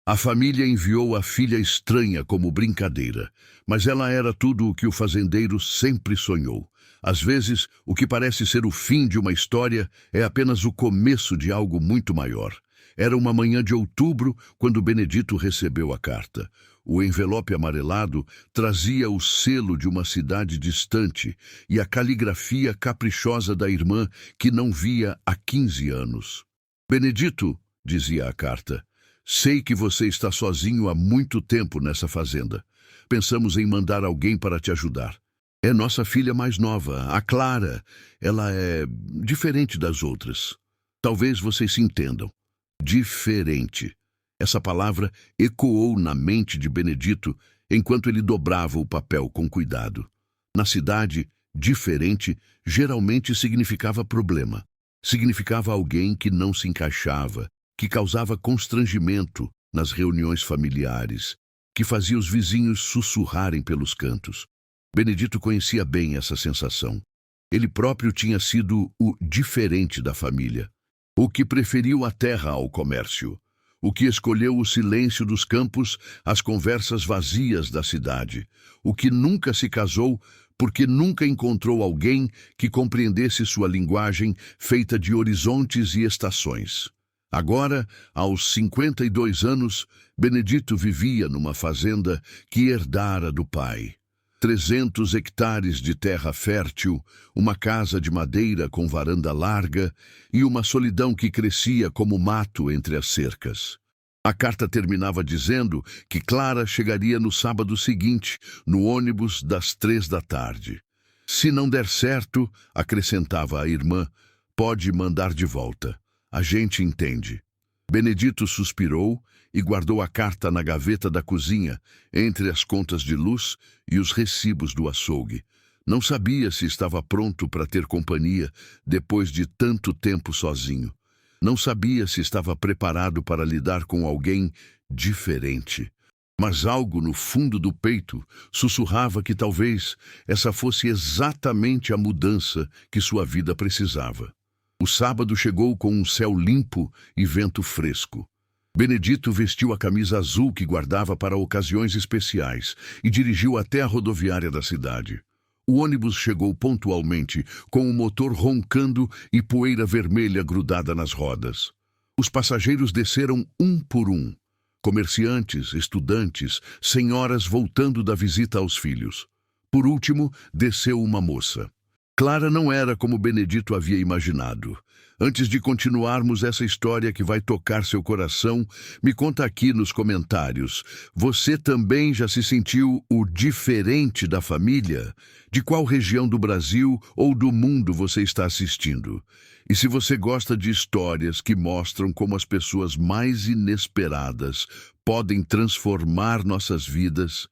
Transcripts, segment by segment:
A família enviou a filha estranha como brincadeira, mas ela era tudo o que o fazendeiro sempre sonhou. Às vezes, o que parece ser o fim de uma história é apenas o começo de algo muito maior. Era uma manhã de outubro quando Benedito recebeu a carta. O envelope amarelado trazia o selo de uma cidade distante e a caligrafia caprichosa da irmã que não via há 15 anos. Benedito, dizia a carta, sei que você está sozinho há muito tempo nessa fazenda. Pensamos em mandar alguém para te ajudar. É nossa filha mais nova, a Clara. Ela é diferente das outras. Talvez vocês se entendam. Diferente. Essa palavra ecoou na mente de Benedito enquanto ele dobrava o papel com cuidado. Na cidade, diferente geralmente significava problema. Significava alguém que não se encaixava, que causava constrangimento nas reuniões familiares, que fazia os vizinhos sussurrarem pelos cantos. Benedito conhecia bem essa sensação. Ele próprio tinha sido o diferente da família, o que preferiu a terra ao comércio, o que escolheu o silêncio dos campos às conversas vazias da cidade, o que nunca se casou porque nunca encontrou alguém que compreendesse sua linguagem feita de horizontes e estações. Agora, aos 52 anos, Benedito vivia numa fazenda que herdara do pai. 300 hectares de terra fértil, uma casa de madeira com varanda larga e uma solidão que crescia como mato entre as cercas. A carta terminava dizendo que Clara chegaria no sábado seguinte, no ônibus das 3 da tarde. Se não der certo, acrescentava a irmã, pode mandar de volta. A gente entende. Benedito suspirou e guardou a carta na gaveta da cozinha, entre as contas de luz e os recibos do açougue. Não sabia se estava pronto para ter companhia depois de tanto tempo sozinho. Não sabia se estava preparado para lidar com alguém diferente. Mas algo no fundo do peito sussurrava que talvez essa fosse exatamente a mudança que sua vida precisava. O sábado chegou com um céu limpo e vento fresco. Benedito vestiu a camisa azul que guardava para ocasiões especiais e dirigiu até a rodoviária da cidade. O ônibus chegou pontualmente, com o motor roncando e poeira vermelha grudada nas rodas. Os passageiros desceram um por um. Comerciantes, estudantes, senhoras voltando da visita aos filhos. Por último, desceu uma moça. Clara não era como Benedito havia imaginado. Antes de continuarmos essa história que vai tocar seu coração, me conta aqui nos comentários. Você também já se sentiu o diferente da família? De qual região do Brasil ou do mundo você está assistindo? E se você gosta de histórias que mostram como as pessoas mais inesperadas podem transformar nossas vidas,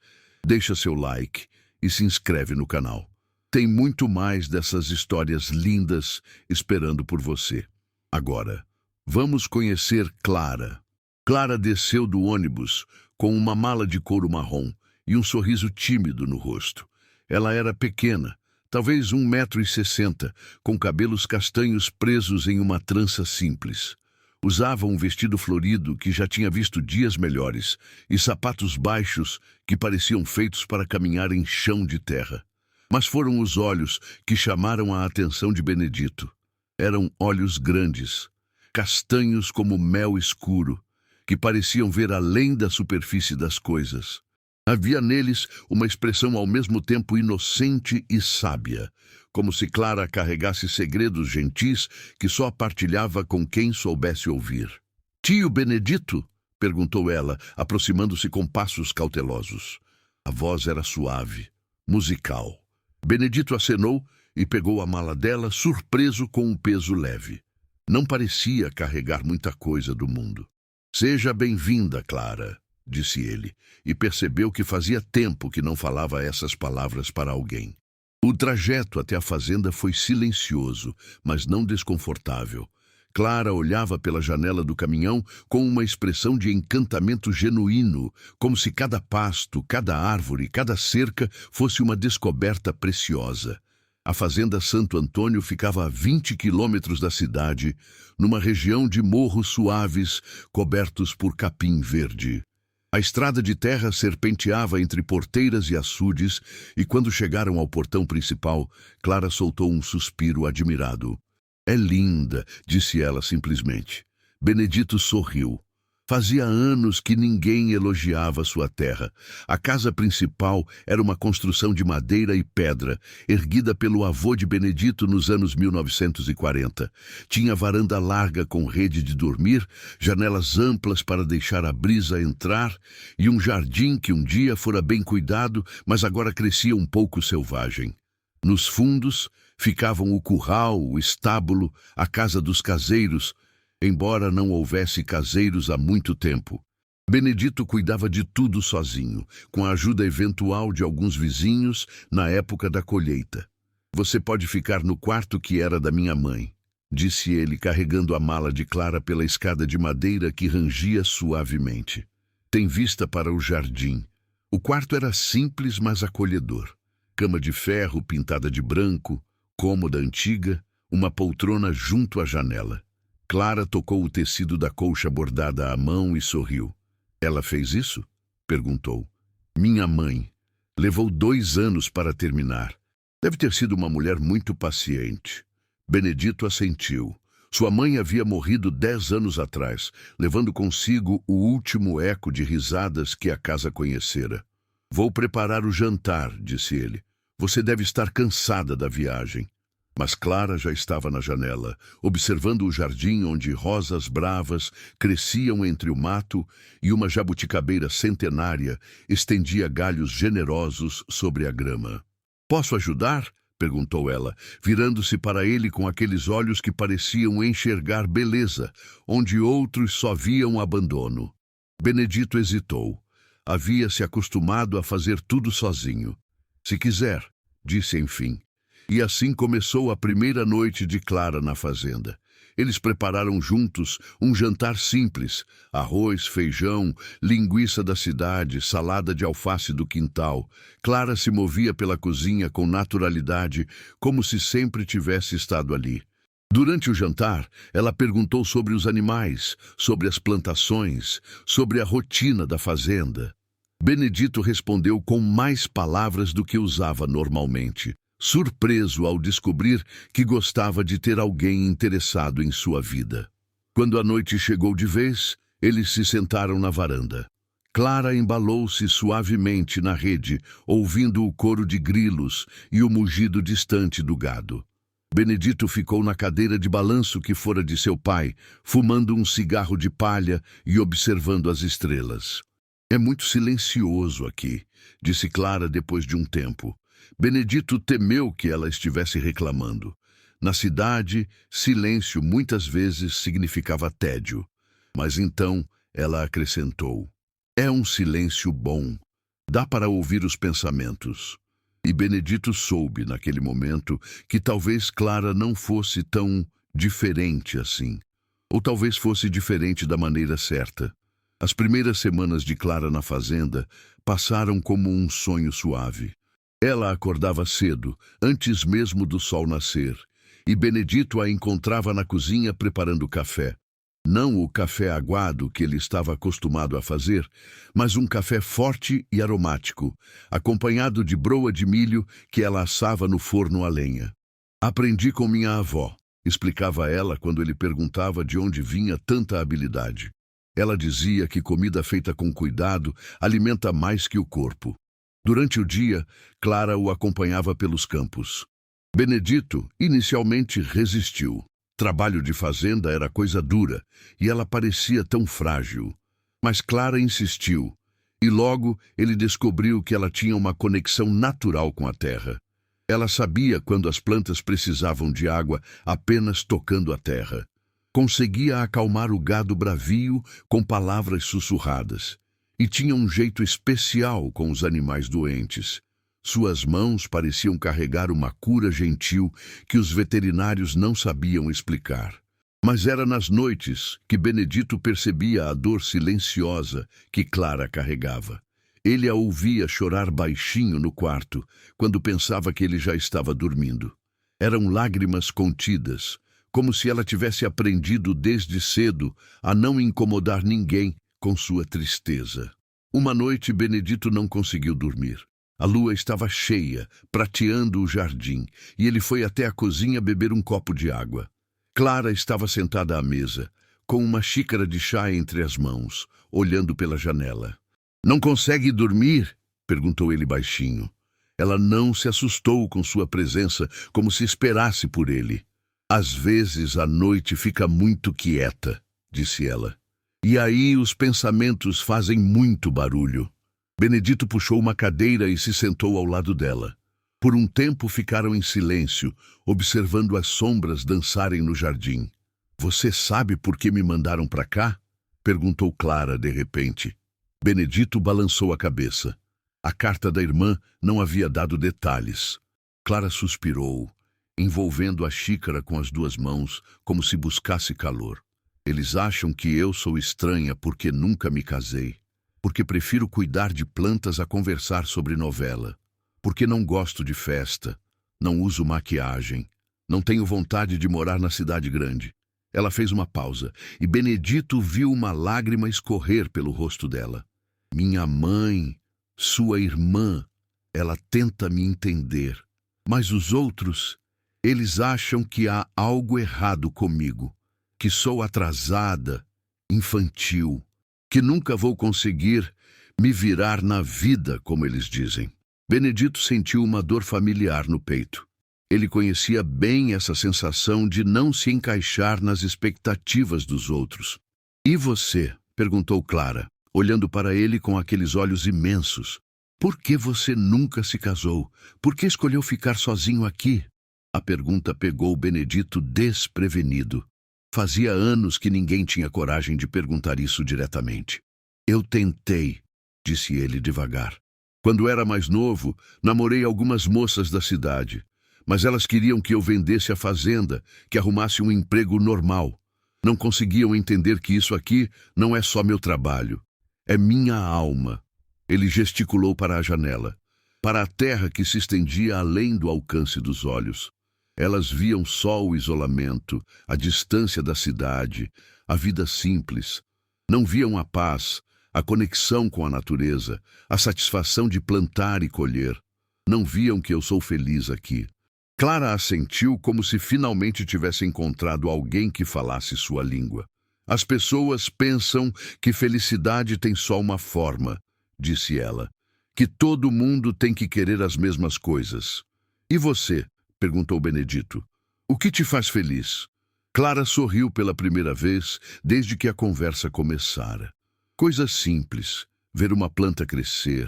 deixa seu like e se inscreve no canal. Tem muito mais dessas histórias lindas esperando por você. Agora, vamos conhecer Clara. Clara desceu do ônibus com uma mala de couro marrom e um sorriso tímido no rosto. Ela era pequena, talvez 1,60 m, com cabelos castanhos presos em uma trança simples. Usava um vestido florido que já tinha visto dias melhores e sapatos baixos que pareciam feitos para caminhar em chão de terra. Mas foram os olhos que chamaram a atenção de Benedito. Eram olhos grandes, castanhos como mel escuro, que pareciam ver além da superfície das coisas. Havia neles uma expressão ao mesmo tempo inocente e sábia, como se Clara carregasse segredos gentis que só partilhava com quem soubesse ouvir. "Tio Benedito?" perguntou ela, aproximando-se com passos cautelosos. A voz era suave, musical. Benedito acenou e pegou a mala dela, surpreso com um peso leve. Não parecia carregar muita coisa do mundo. "Seja bem-vinda, Clara", disse ele, e percebeu que fazia tempo que não falava essas palavras para alguém. O trajeto até a fazenda foi silencioso, mas não desconfortável. Clara olhava pela janela do caminhão com uma expressão de encantamento genuíno, como se cada pasto, cada árvore, cada cerca fosse uma descoberta preciosa. A fazenda Santo Antônio ficava a 20 quilômetros da cidade, numa região de morros suaves cobertos por capim verde. A estrada de terra serpenteava entre porteiras e açudes, e quando chegaram ao portão principal, Clara soltou um suspiro admirado. "É linda", disse ela simplesmente. Benedito sorriu. Fazia anos que ninguém elogiava sua terra. A casa principal era uma construção de madeira e pedra, erguida pelo avô de Benedito nos anos 1940. Tinha varanda larga com rede de dormir, janelas amplas para deixar a brisa entrar e um jardim que um dia fora bem cuidado, mas agora crescia um pouco selvagem. Nos fundos ficavam o curral, o estábulo, a casa dos caseiros, embora não houvesse caseiros há muito tempo. Benedito cuidava de tudo sozinho, com a ajuda eventual de alguns vizinhos na época da colheita. "Você pode ficar no quarto que era da minha mãe", disse ele, carregando a mala de Clara pela escada de madeira que rangia suavemente. "Tem vista para o jardim." O quarto era simples, mas acolhedor. Cama de ferro pintada de branco, cômoda antiga, uma poltrona junto à janela. Clara tocou o tecido da colcha bordada à mão e sorriu. "Ela fez isso?" perguntou. "Minha mãe. Levou 2 anos para terminar. Deve ter sido uma mulher muito paciente." Benedito assentiu. Sua mãe havia morrido 10 anos atrás, levando consigo o último eco de risadas que a casa conhecera. "Vou preparar o jantar", disse ele. "Você deve estar cansada da viagem." Mas Clara já estava na janela, observando o jardim onde rosas bravas cresciam entre o mato e uma jabuticabeira centenária estendia galhos generosos sobre a grama. "Posso ajudar?" perguntou ela, virando-se para ele com aqueles olhos que pareciam enxergar beleza, onde outros só viam abandono. Benedito hesitou. Havia se acostumado a fazer tudo sozinho. "Se quiser", disse enfim. E assim começou a primeira noite de Clara na fazenda. Eles prepararam juntos um jantar simples: arroz, feijão, linguiça da cidade, salada de alface do quintal. Clara se movia pela cozinha com naturalidade, como se sempre tivesse estado ali. Durante o jantar, ela perguntou sobre os animais, sobre as plantações, sobre a rotina da fazenda. Benedito respondeu com mais palavras do que usava normalmente, surpreso ao descobrir que gostava de ter alguém interessado em sua vida. Quando a noite chegou de vez, eles se sentaram na varanda. Clara embalou-se suavemente na rede, ouvindo o coro de grilos e o mugido distante do gado. Benedito ficou na cadeira de balanço que fora de seu pai, fumando um cigarro de palha e observando as estrelas. "É muito silencioso aqui", disse Clara depois de um tempo. Benedito temeu que ela estivesse reclamando. Na cidade, silêncio muitas vezes significava tédio. Mas então ela acrescentou: "É um silêncio bom. Dá para ouvir os pensamentos." E Benedito soube, naquele momento, que talvez Clara não fosse tão diferente assim. Ou talvez fosse diferente da maneira certa. As primeiras semanas de Clara na fazenda passaram como um sonho suave. Ela acordava cedo, antes mesmo do sol nascer, e Benedito a encontrava na cozinha preparando café. Não o café aguado que ele estava acostumado a fazer, mas um café forte e aromático, acompanhado de broa de milho que ela assava no forno a lenha. "Aprendi com minha avó", explicava ela quando ele perguntava de onde vinha tanta habilidade. Ela dizia que comida feita com cuidado alimenta mais que o corpo. Durante o dia, Clara o acompanhava pelos campos. Benedito inicialmente resistiu. Trabalho de fazenda era coisa dura e ela parecia tão frágil. Mas Clara insistiu, e logo ele descobriu que ela tinha uma conexão natural com a terra. Ela sabia quando as plantas precisavam de água apenas tocando a terra. Conseguia acalmar o gado bravio com palavras sussurradas. E tinha um jeito especial com os animais doentes. Suas mãos pareciam carregar uma cura gentil que os veterinários não sabiam explicar. Mas era nas noites que Benedito percebia a dor silenciosa que Clara carregava. Ele a ouvia chorar baixinho no quarto, quando pensava que ele já estava dormindo. Eram lágrimas contidas, como se ela tivesse aprendido desde cedo a não incomodar ninguém com sua tristeza. Uma noite, Benedito não conseguiu dormir. A lua estava cheia, prateando o jardim, e ele foi até a cozinha beber um copo de água. Clara estava sentada à mesa, com uma xícara de chá entre as mãos, olhando pela janela. "Não consegue dormir?" perguntou ele baixinho. Ela não se assustou com sua presença, como se esperasse por ele. "Às vezes a noite fica muito quieta", disse ela. "E aí os pensamentos fazem muito barulho." Benedito puxou uma cadeira e se sentou ao lado dela. Por um tempo ficaram em silêncio, observando as sombras dançarem no jardim. "Você sabe por que me mandaram para cá?" perguntou Clara de repente. Benedito balançou a cabeça. A carta da irmã não havia dado detalhes. Clara suspirou, envolvendo a xícara com as duas mãos, como se buscasse calor. "Eles acham que eu sou estranha porque nunca me casei. Porque prefiro cuidar de plantas a conversar sobre novela. Porque não gosto de festa. Não uso maquiagem. Não tenho vontade de morar na cidade grande." Ela fez uma pausa, e Benedito viu uma lágrima escorrer pelo rosto dela. "Minha mãe, sua irmã, ela tenta me entender. Mas os outros, eles acham que há algo errado comigo. Que sou atrasada, infantil. Que nunca vou conseguir me virar na vida, como eles dizem." Benedito sentiu uma dor familiar no peito. Ele conhecia bem essa sensação de não se encaixar nas expectativas dos outros. "E você?" perguntou Clara, olhando para ele com aqueles olhos imensos. "Por que você nunca se casou? Por que escolheu ficar sozinho aqui?" A pergunta pegou Benedito desprevenido. Fazia anos que ninguém tinha coragem de perguntar isso diretamente. "Eu tentei", disse ele devagar. "Quando era mais novo, namorei algumas moças da cidade. Mas elas queriam que eu vendesse a fazenda, que arrumasse um emprego normal. Não conseguiam entender que isso aqui não é só meu trabalho. É minha alma." Ele gesticulou para a janela, para a terra que se estendia além do alcance dos olhos. Elas viam só o isolamento, a distância da cidade, a vida simples. Não viam a paz, a conexão com a natureza, a satisfação de plantar e colher. Não viam que eu sou feliz aqui. Clara assentiu como se finalmente tivesse encontrado alguém que falasse sua língua. "As pessoas pensam que felicidade tem só uma forma", disse ela. "Que todo mundo tem que querer as mesmas coisas." "E você?" perguntou Benedito. "O que te faz feliz?" Clara sorriu pela primeira vez desde que a conversa começara. "Coisas simples, ver uma planta crescer,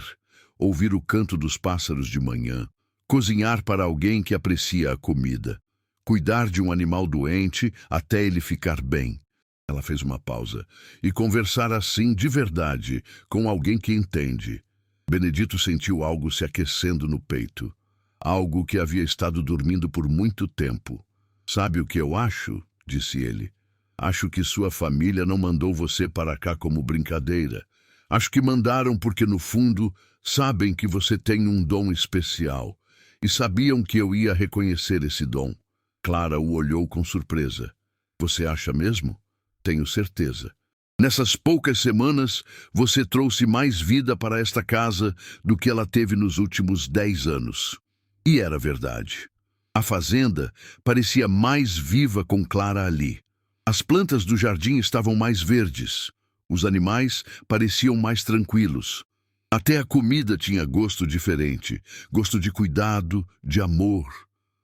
ouvir o canto dos pássaros de manhã, cozinhar para alguém que aprecia a comida, cuidar de um animal doente até ele ficar bem." Ela fez uma pausa. "E conversar assim de verdade, com alguém que entende." Benedito sentiu algo se aquecendo no peito. Algo que havia estado dormindo por muito tempo. "Sabe o que eu acho?" disse ele. "Acho que sua família não mandou você para cá como brincadeira. Acho que mandaram porque, no fundo, sabem que você tem um dom especial. E sabiam que eu ia reconhecer esse dom." Clara o olhou com surpresa. "Você acha mesmo?" "Tenho certeza. Nessas poucas semanas, você trouxe mais vida para esta casa do que ela teve nos últimos 10 anos. E era verdade. A fazenda parecia mais viva com Clara ali. As plantas do jardim estavam mais verdes. Os animais pareciam mais tranquilos. Até a comida tinha gosto diferente, gosto de cuidado, de amor.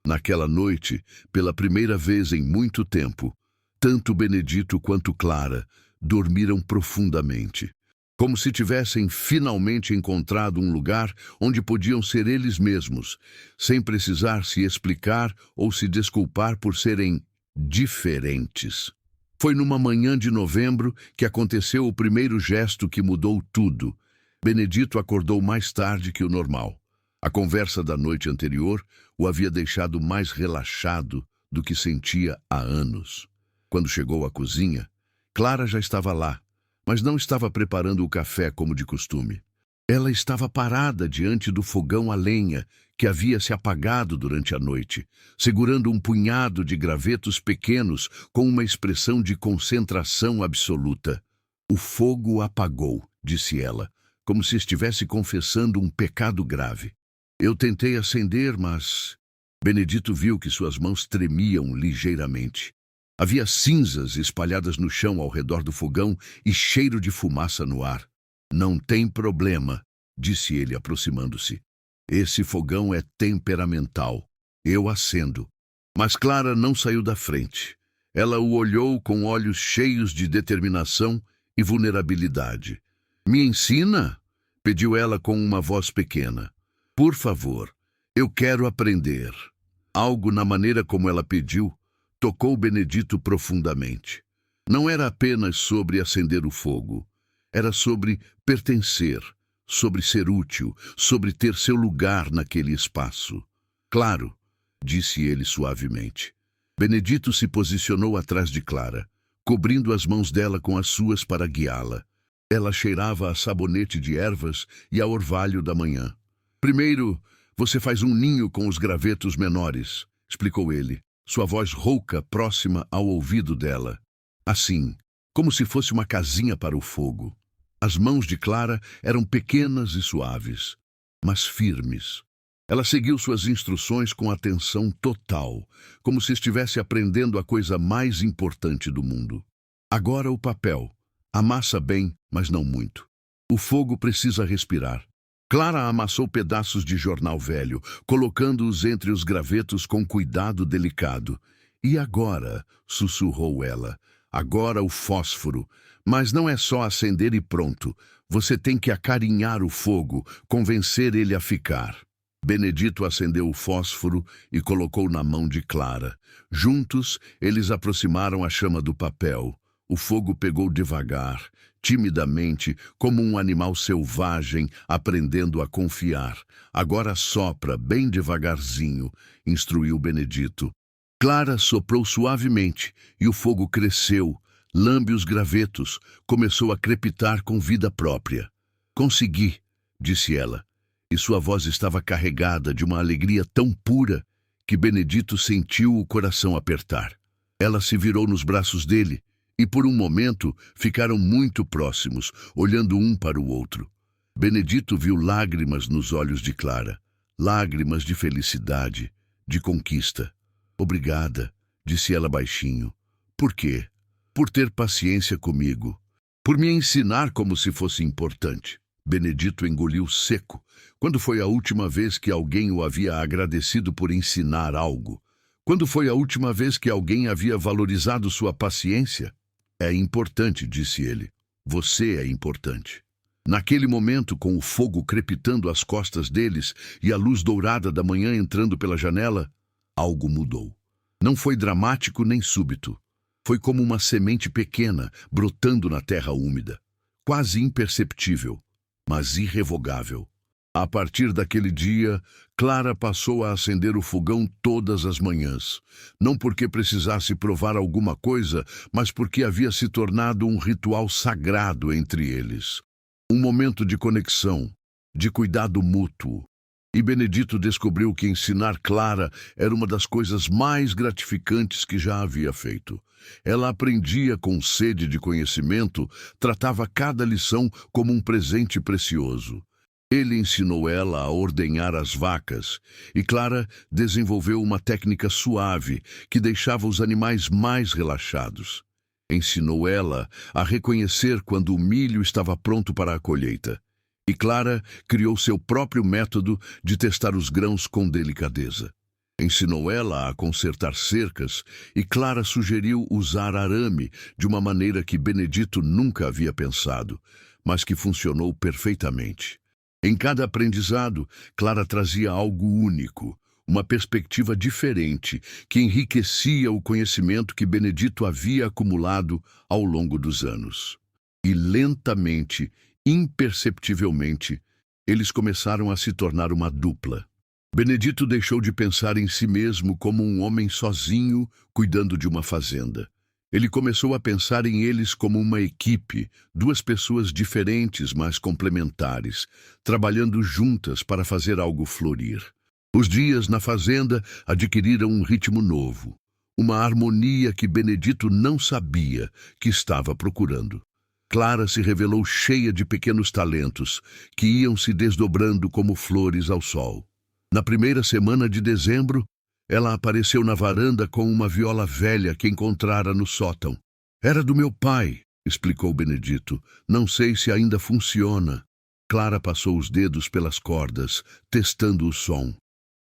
Naquela noite, pela primeira vez em muito tempo, tanto Benedito quanto Clara dormiram profundamente, como se tivessem finalmente encontrado um lugar onde podiam ser eles mesmos, sem precisar se explicar ou se desculpar por serem diferentes. Foi numa manhã de novembro que aconteceu o primeiro gesto que mudou tudo. Benedito acordou mais tarde que o normal. A conversa da noite anterior o havia deixado mais relaxado do que sentia há anos. Quando chegou à cozinha, Clara já estava lá, mas não estava preparando o café como de costume. Ela estava parada diante do fogão a lenha, que havia se apagado durante a noite, segurando um punhado de gravetos pequenos com uma expressão de concentração absoluta. O fogo apagou, disse ela, como se estivesse confessando um pecado grave. Eu tentei acender, mas... Benedito viu que suas mãos tremiam ligeiramente. Havia cinzas espalhadas no chão ao redor do fogão e cheiro de fumaça no ar. Não tem problema, disse ele aproximando-se. Esse fogão é temperamental. Eu acendo. Mas Clara não saiu da frente. Ela o olhou com olhos cheios de determinação e vulnerabilidade. Me ensina? Pediu ela com uma voz pequena. Por favor, eu quero aprender. Algo na maneira como ela pediu tocou Benedito profundamente. Não era apenas sobre acender o fogo. Era sobre pertencer, sobre ser útil, sobre ter seu lugar naquele espaço. Claro, disse ele suavemente. Benedito se posicionou atrás de Clara, cobrindo as mãos dela com as suas para guiá-la. Ela cheirava a sabonete de ervas e a orvalho da manhã. Primeiro, você faz um ninho com os gravetos menores, explicou ele, sua voz rouca próxima ao ouvido dela. Assim, como se fosse uma casinha para o fogo. As mãos de Clara eram pequenas e suaves, mas firmes. Ela seguiu suas instruções com atenção total, como se estivesse aprendendo a coisa mais importante do mundo. Agora o papel. Amassa bem, mas não muito. O fogo precisa respirar. Clara amassou pedaços de jornal velho, colocando-os entre os gravetos com cuidado delicado. E agora, sussurrou ela, agora o fósforo. Mas não é só acender e pronto. Você tem que acarinhar o fogo, convencer ele a ficar. Benedito acendeu o fósforo e colocou na mão de Clara. Juntos, eles aproximaram a chama do papel. O fogo pegou devagar, timidamente, como um animal selvagem aprendendo a confiar. Agora sopra, bem devagarzinho, instruiu Benedito. Clara soprou suavemente e o fogo cresceu, lambe os gravetos, começou a crepitar com vida própria. Consegui, disse ela, e sua voz estava carregada de uma alegria tão pura que Benedito sentiu o coração apertar. Ela se virou nos braços dele, e por um momento ficaram muito próximos, olhando um para o outro. Benedito viu lágrimas nos olhos de Clara, lágrimas de felicidade, de conquista. Obrigada, disse ela baixinho. Por quê? Por ter paciência comigo, por me ensinar como se fosse importante. Benedito engoliu seco. Quando foi a última vez que alguém o havia agradecido por ensinar algo? Quando foi a última vez que alguém havia valorizado sua paciência? É importante, disse ele. Você é importante. Naquele momento, com o fogo crepitando às costas deles e a luz dourada da manhã entrando pela janela, algo mudou. Não foi dramático nem súbito. Foi como uma semente pequena brotando na terra úmida. Quase imperceptível, mas irrevogável. A partir daquele dia, Clara passou a acender o fogão todas as manhãs. Não porque precisasse provar alguma coisa, mas porque havia se tornado um ritual sagrado entre eles. Um momento de conexão, de cuidado mútuo. E Benedito descobriu que ensinar Clara era uma das coisas mais gratificantes que já havia feito. Ela aprendia com sede de conhecimento, tratava cada lição como um presente precioso. Ele ensinou ela a ordenhar as vacas, e Clara desenvolveu uma técnica suave que deixava os animais mais relaxados. Ensinou ela a reconhecer quando o milho estava pronto para a colheita. E Clara criou seu próprio método de testar os grãos com delicadeza. Ensinou ela a consertar cercas, e Clara sugeriu usar arame de uma maneira que Benedito nunca havia pensado, mas que funcionou perfeitamente. Em cada aprendizado, Clara trazia algo único, uma perspectiva diferente que enriquecia o conhecimento que Benedito havia acumulado ao longo dos anos. E lentamente, imperceptivelmente, eles começaram a se tornar uma dupla. Benedito deixou de pensar em si mesmo como um homem sozinho cuidando de uma fazenda. Ele começou a pensar em eles como uma equipe, duas pessoas diferentes, mas complementares, trabalhando juntas para fazer algo florir. Os dias na fazenda adquiriram um ritmo novo, uma harmonia que Benedito não sabia que estava procurando. Clara se revelou cheia de pequenos talentos que iam se desdobrando como flores ao sol. Na primeira semana de dezembro, ela apareceu na varanda com uma viola velha que encontrara no sótão. Era do meu pai, explicou Benedito. Não sei se ainda funciona. Clara passou os dedos pelas cordas, testando o som.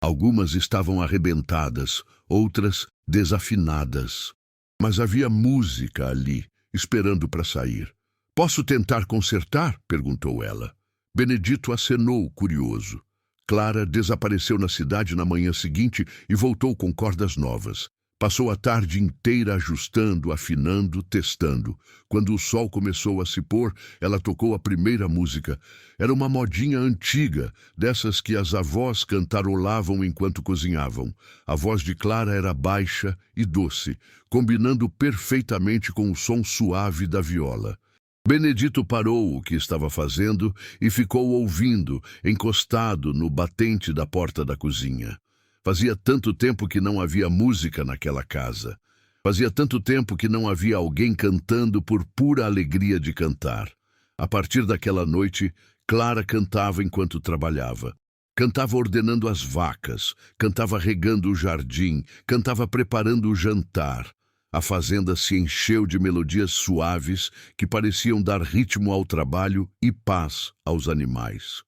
Algumas estavam arrebentadas, outras desafinadas. Mas havia música ali, esperando para sair. Posso tentar consertar? Perguntou ela. Benedito acenou, curioso. Clara desapareceu na cidade na manhã seguinte e voltou com cordas novas. Passou a tarde inteira ajustando, afinando, testando. Quando o sol começou a se pôr, ela tocou a primeira música. Era uma modinha antiga, dessas que as avós cantarolavam enquanto cozinhavam. A voz de Clara era baixa e doce, combinando perfeitamente com o som suave da viola. Benedito parou o que estava fazendo e ficou ouvindo, encostado no batente da porta da cozinha. Fazia tanto tempo que não havia música naquela casa. Fazia tanto tempo que não havia alguém cantando por pura alegria de cantar. A partir daquela noite, Clara cantava enquanto trabalhava. Cantava ordenando as vacas, cantava regando o jardim, cantava preparando o jantar. A fazenda se encheu de melodias suaves que pareciam dar ritmo ao trabalho e paz aos animais.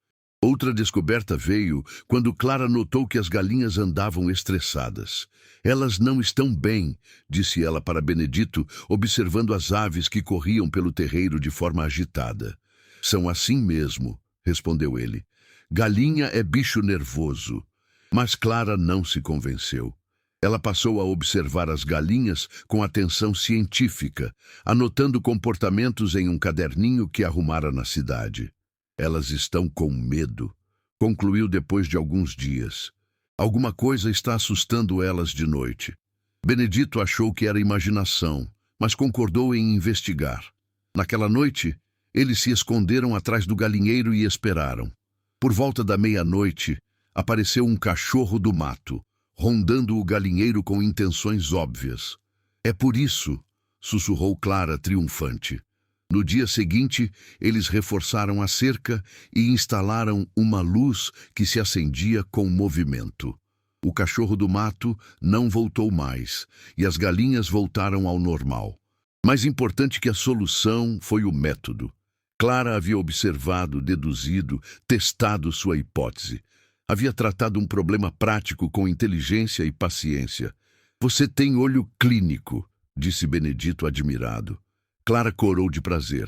Outra descoberta veio quando Clara notou que as galinhas andavam estressadas. Elas não estão bem, disse ela para Benedito, observando as aves que corriam pelo terreiro de forma agitada. São assim mesmo, respondeu ele. Galinha é bicho nervoso. Mas Clara não se convenceu. Ela passou a observar as galinhas com atenção científica, anotando comportamentos em um caderninho que arrumara na cidade. Elas estão com medo, concluiu depois de alguns dias. Alguma coisa está assustando elas de noite. Benedito achou que era imaginação, mas concordou em investigar. Naquela noite, eles se esconderam atrás do galinheiro e esperaram. Por volta da meia-noite, apareceu um cachorro do mato, rondando o galinheiro com intenções óbvias. É por isso, sussurrou Clara triunfante. No dia seguinte, eles reforçaram a cerca e instalaram uma luz que se acendia com movimento. O cachorro do mato não voltou mais e as galinhas voltaram ao normal. Mais importante que a solução foi o método. Clara havia observado, deduzido, testado sua hipótese. Havia tratado um problema prático com inteligência e paciência. Você tem olho clínico, disse Benedito admirado. Clara corou de prazer.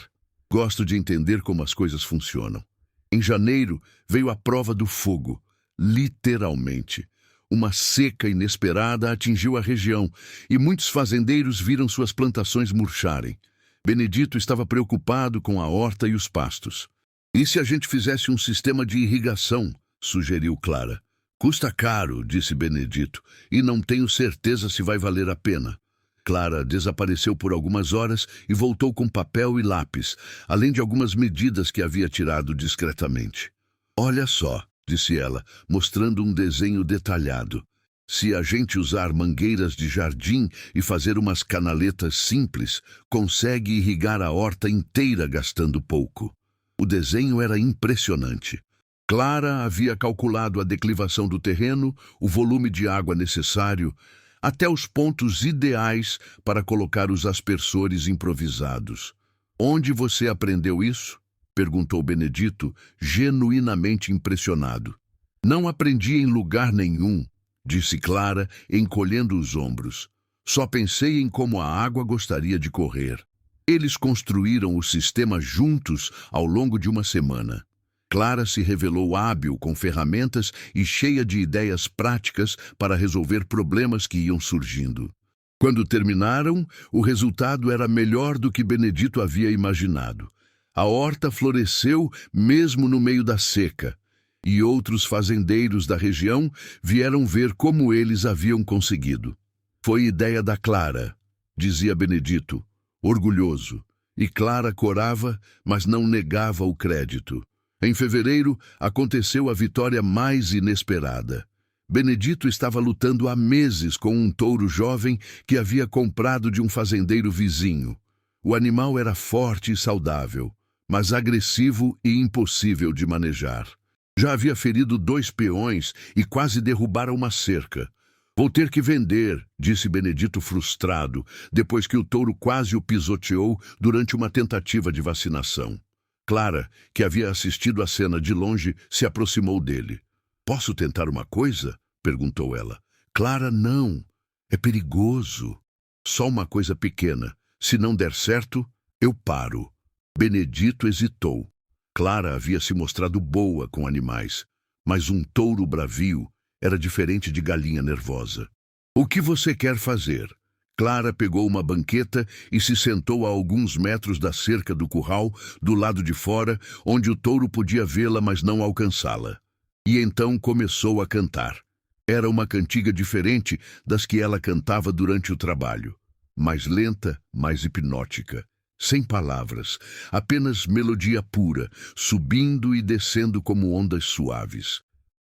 Gosto de entender como as coisas funcionam. Em janeiro veio a prova do fogo, literalmente. Uma seca inesperada atingiu a região e muitos fazendeiros viram suas plantações murcharem. Benedito estava preocupado com a horta e os pastos. E se a gente fizesse um sistema de irrigação? Sugeriu Clara. Custa caro, disse Benedito, e não tenho certeza se vai valer a pena. Clara desapareceu por algumas horas e voltou com papel e lápis, além de algumas medidas que havia tirado discretamente. Olha só, disse ela, mostrando um desenho detalhado. Se a gente usar mangueiras de jardim e fazer umas canaletas simples, consegue irrigar a horta inteira gastando pouco. O desenho era impressionante. Clara havia calculado a declivação do terreno, o volume de água necessário, até os pontos ideais para colocar os aspersores improvisados. Onde você aprendeu isso? Perguntou Benedito, genuinamente impressionado. Não aprendi em lugar nenhum, disse Clara, encolhendo os ombros. Só pensei em como a água gostaria de correr. Eles construíram o sistema juntos ao longo de uma semana. Clara se revelou hábil com ferramentas e cheia de ideias práticas para resolver problemas que iam surgindo. Quando terminaram, o resultado era melhor do que Benedito havia imaginado. A horta floresceu mesmo no meio da seca, e outros fazendeiros da região vieram ver como eles haviam conseguido. Foi ideia da Clara, dizia Benedito, orgulhoso, e Clara corava, mas não negava o crédito. Em fevereiro, aconteceu a vitória mais inesperada. Benedito estava lutando há meses com um touro jovem que havia comprado de um fazendeiro vizinho. O animal era forte e saudável, mas agressivo e impossível de manejar. Já havia ferido 2 peões e quase derrubara uma cerca. Vou ter que vender, disse Benedito frustrado, depois que o touro quase o pisoteou durante uma tentativa de vacinação. Clara, que havia assistido a cena de longe, se aproximou dele. Posso tentar uma coisa? Perguntou ela. Clara, não. É perigoso. Só uma coisa pequena. Se não der certo, eu paro. Benedito hesitou. Clara havia se mostrado boa com animais, mas um touro bravio era diferente de galinha nervosa. O que você quer fazer? Clara pegou uma banqueta e se sentou a alguns metros da cerca do curral, do lado de fora, onde o touro podia vê-la, mas não alcançá-la. E então começou a cantar. Era uma cantiga diferente das que ela cantava durante o trabalho. Mais lenta, mais hipnótica. Sem palavras, apenas melodia pura, subindo e descendo como ondas suaves.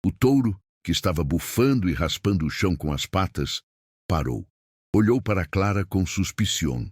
O touro, que estava bufando e raspando o chão com as patas, parou. Olhou para Clara com suspicion.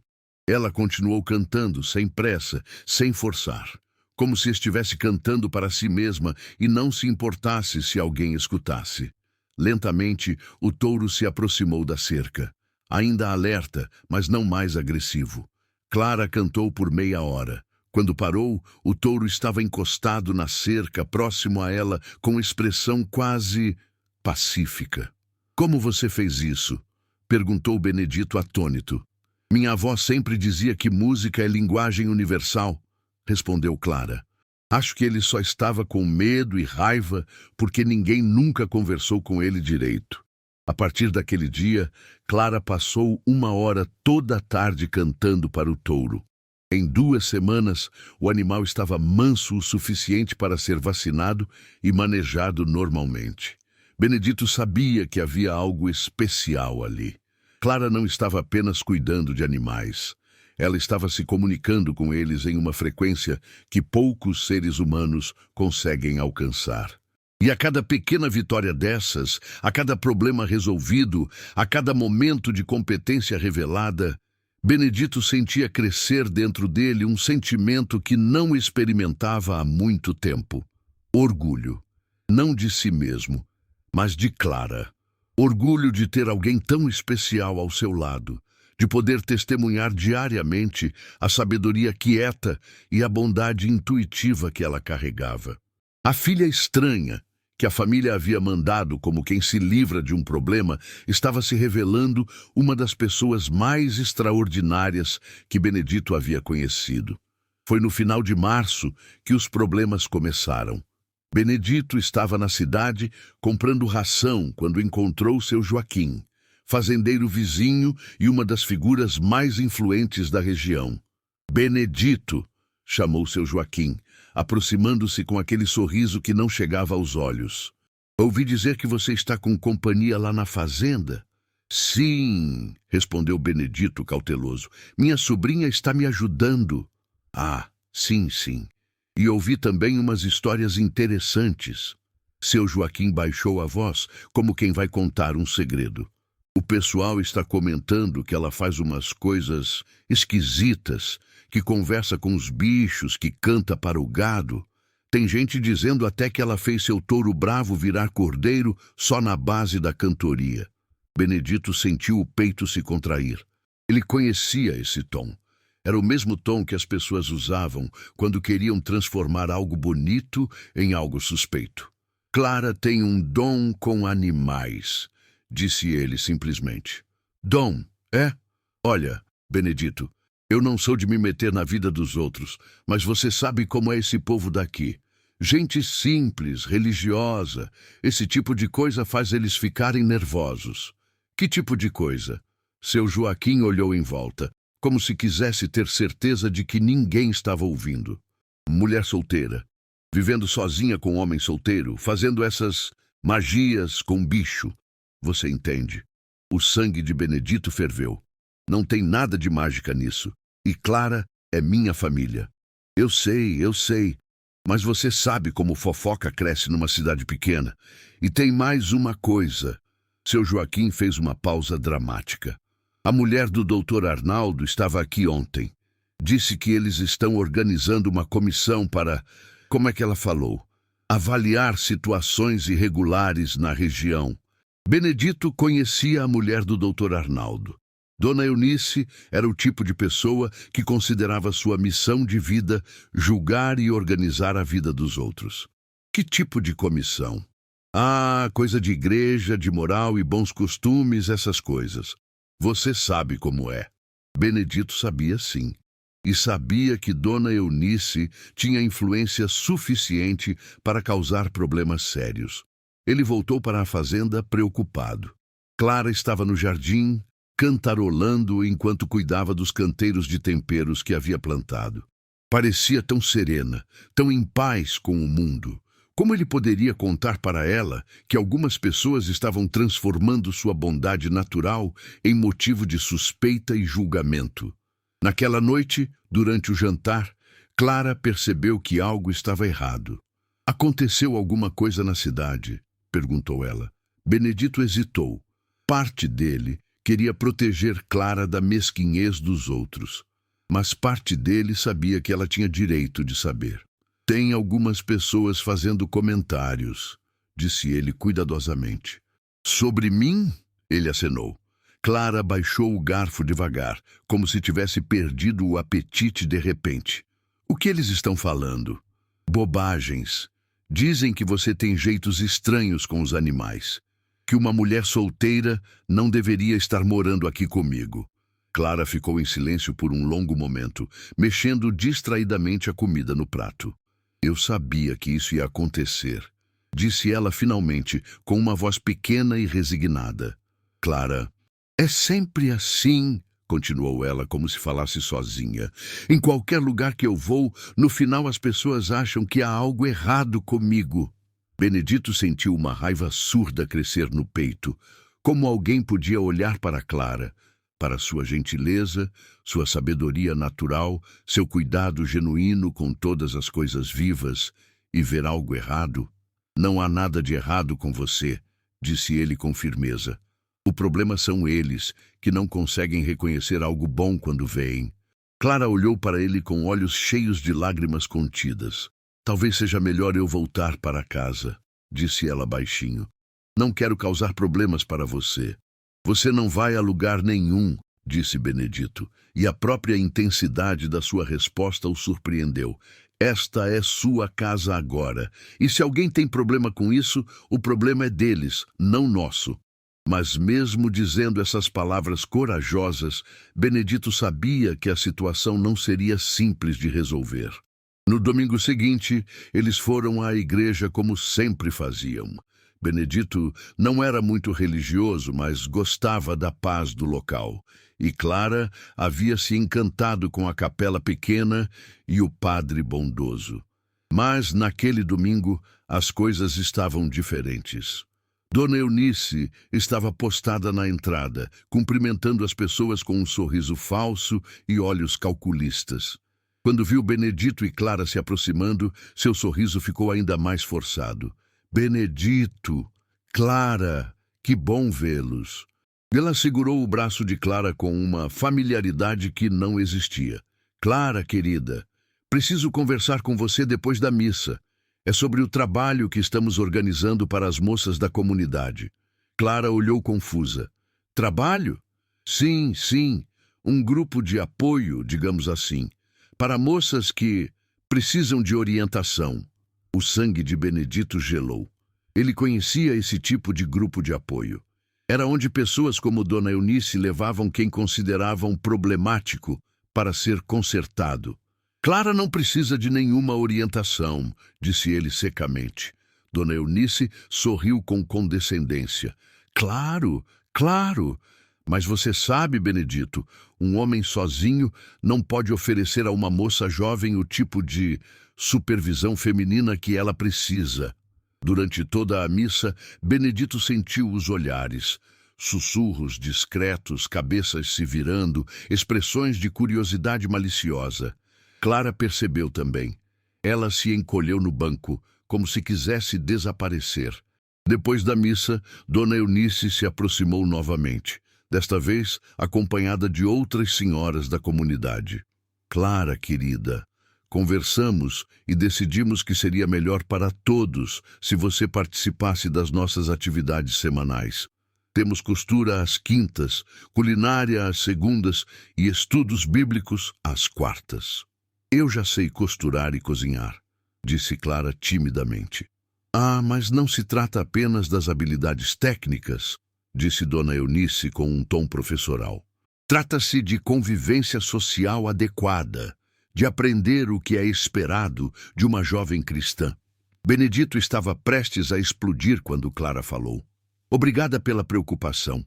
Ela continuou cantando, sem pressa, sem forçar, como se estivesse cantando para si mesma e não se importasse se alguém escutasse. Lentamente, o touro se aproximou da cerca, ainda alerta, mas não mais agressivo. Clara cantou por meia hora. Quando parou, o touro estava encostado na cerca, próximo a ela, com expressão quase pacífica. Como você fez isso? Perguntou Benedito atônito. Minha avó sempre dizia que música é linguagem universal, respondeu Clara. Acho que ele só estava com medo e raiva porque ninguém nunca conversou com ele direito. A partir daquele dia, Clara passou 1 hora toda a tarde cantando para o touro. Em 2 semanas, o animal estava manso o suficiente para ser vacinado e manejado normalmente. Benedito sabia que havia algo especial ali. Clara não estava apenas cuidando de animais. Ela estava se comunicando com eles em uma frequência que poucos seres humanos conseguem alcançar. E a cada pequena vitória dessas, a cada problema resolvido, a cada momento de competência revelada, Benedito sentia crescer dentro dele um sentimento que não experimentava há muito tempo. Orgulho. Não de si mesmo, mas de Clara. Orgulho de ter alguém tão especial ao seu lado, de poder testemunhar diariamente a sabedoria quieta e a bondade intuitiva que ela carregava. A filha estranha, que a família havia mandado como quem se livra de um problema, estava se revelando uma das pessoas mais extraordinárias que Benedito havia conhecido. Foi no final de março que os problemas começaram. Benedito estava na cidade comprando ração quando encontrou seu Joaquim, fazendeiro vizinho e uma das figuras mais influentes da região. Benedito, chamou seu Joaquim, aproximando-se com aquele sorriso que não chegava aos olhos. Ouvi dizer que você está com companhia lá na fazenda? Sim, respondeu Benedito cauteloso. Minha sobrinha está me ajudando. Ah, sim, sim. E ouvi também umas histórias interessantes. Seu Joaquim baixou a voz, como quem vai contar um segredo. O pessoal está comentando que ela faz umas coisas esquisitas, que conversa com os bichos, que canta para o gado. Tem gente dizendo até que ela fez seu touro bravo virar cordeiro só na base da cantoria. Benedito sentiu o peito se contrair. Ele conhecia esse tom. Era o mesmo tom que as pessoas usavam quando queriam transformar algo bonito em algo suspeito. Clara tem um dom com animais, disse ele simplesmente. Dom, é? Olha, Benedito, eu não sou de me meter na vida dos outros, mas você sabe como é esse povo daqui. Gente simples, religiosa, esse tipo de coisa faz eles ficarem nervosos. Que tipo de coisa? Seu Joaquim olhou em volta, como se quisesse ter certeza de que ninguém estava ouvindo. Mulher solteira, vivendo sozinha com homem solteiro, fazendo essas magias com bicho. Você entende? O sangue de Benedito ferveu. Não tem nada de mágica nisso. E Clara é minha família. Eu sei, Mas você sabe como fofoca cresce numa cidade pequena. E tem mais uma coisa. Seu Joaquim fez uma pausa dramática. A mulher do doutor Arnaldo estava aqui ontem. Disse que eles estão organizando uma comissão para, como é que ela falou? Avaliar situações irregulares na região. Benedito conhecia a mulher do doutor Arnaldo. Dona Eunice era o tipo de pessoa que considerava sua missão de vida julgar e organizar a vida dos outros. Que tipo de comissão? Ah, coisa de igreja, de moral e bons costumes, essas coisas. Você sabe como é. Benedito sabia sim. E sabia que Dona Eunice tinha influência suficiente para causar problemas sérios. Ele voltou para a fazenda preocupado. Clara estava no jardim, cantarolando enquanto cuidava dos canteiros de temperos que havia plantado. Parecia tão serena, tão em paz com o mundo. Como ele poderia contar para ela que algumas pessoas estavam transformando sua bondade natural em motivo de suspeita e julgamento? Naquela noite, durante o jantar, Clara percebeu que algo estava errado. "Aconteceu alguma coisa na cidade?" perguntou ela. Benedito hesitou. Parte dele queria proteger Clara da mesquinhez dos outros, mas parte dele sabia que ela tinha direito de saber. "Tem algumas pessoas fazendo comentários", disse ele cuidadosamente. "Sobre mim?" ele acenou. Clara baixou o garfo devagar, como se tivesse perdido o apetite de repente. "O que eles estão falando?" "Bobagens. Dizem que você tem jeitos estranhos com os animais. Que uma mulher solteira não deveria estar morando aqui comigo." Clara ficou em silêncio por um longo momento, mexendo distraidamente a comida no prato. "Eu sabia que isso ia acontecer", disse ela finalmente, com uma voz pequena e resignada. "Clara, é sempre assim", continuou ela como se falasse sozinha. "Em qualquer lugar que eu vou, no final as pessoas acham que há algo errado comigo." Benedito sentiu uma raiva surda crescer no peito. Como alguém podia olhar para Clara, para sua gentileza, sua sabedoria natural, seu cuidado genuíno com todas as coisas vivas, e ver algo errado? "Não há nada de errado com você", disse ele com firmeza. "O problema são eles, que não conseguem reconhecer algo bom quando veem." Clara olhou para ele com olhos cheios de lágrimas contidas. "Talvez seja melhor eu voltar para casa", disse ela baixinho. "Não quero causar problemas para você." "Você não vai a lugar nenhum", disse Benedito, e a própria intensidade da sua resposta o surpreendeu. "Esta é sua casa agora, e se alguém tem problema com isso, o problema é deles, não nosso." Mas mesmo dizendo essas palavras corajosas, Benedito sabia que a situação não seria simples de resolver. No domingo seguinte, eles foram à igreja como sempre faziam. Benedito não era muito religioso, mas gostava da paz do local. E Clara havia se encantado com a capela pequena e o padre bondoso. Mas naquele domingo as coisas estavam diferentes. Dona Eunice estava postada na entrada, cumprimentando as pessoas com um sorriso falso e olhos calculistas. Quando viu Benedito e Clara se aproximando, seu sorriso ficou ainda mais forçado. "Benedito! Clara! Que bom vê-los!" Ela segurou o braço de Clara com uma familiaridade que não existia. "Clara, querida, preciso conversar com você depois da missa. É sobre o trabalho que estamos organizando para as moças da comunidade." Clara olhou confusa. "Trabalho?" "Sim, sim. Um grupo de apoio, digamos assim, para moças que precisam de orientação." O sangue de Benedito gelou. Ele conhecia esse tipo de grupo de apoio. Era onde pessoas como Dona Eunice levavam quem consideravam problemático para ser consertado. "Clara não precisa de nenhuma orientação", disse ele secamente. Dona Eunice sorriu com condescendência. "Claro, claro. Mas você sabe, Benedito, um homem sozinho não pode oferecer a uma moça jovem o tipo de supervisão feminina que ela precisa." Durante toda a missa, Benedito sentiu os olhares, sussurros discretos, cabeças se virando, expressões de curiosidade maliciosa. Clara percebeu também. Ela se encolheu no banco, como se quisesse desaparecer. Depois da missa, Dona Eunice se aproximou novamente, desta vez acompanhada de outras senhoras da comunidade. Clara, querida, conversamos e decidimos que seria melhor para todos se você participasse das nossas atividades semanais. Temos costura às quintas, culinária às segundas e estudos bíblicos às quartas. Eu já sei costurar e cozinhar, disse Clara timidamente. Ah, mas não se trata apenas das habilidades técnicas, disse Dona Eunice com um tom professoral. Trata-se de convivência social adequada, de aprender o que é esperado de uma jovem cristã. Benedito estava prestes a explodir quando Clara falou. Obrigada pela preocupação,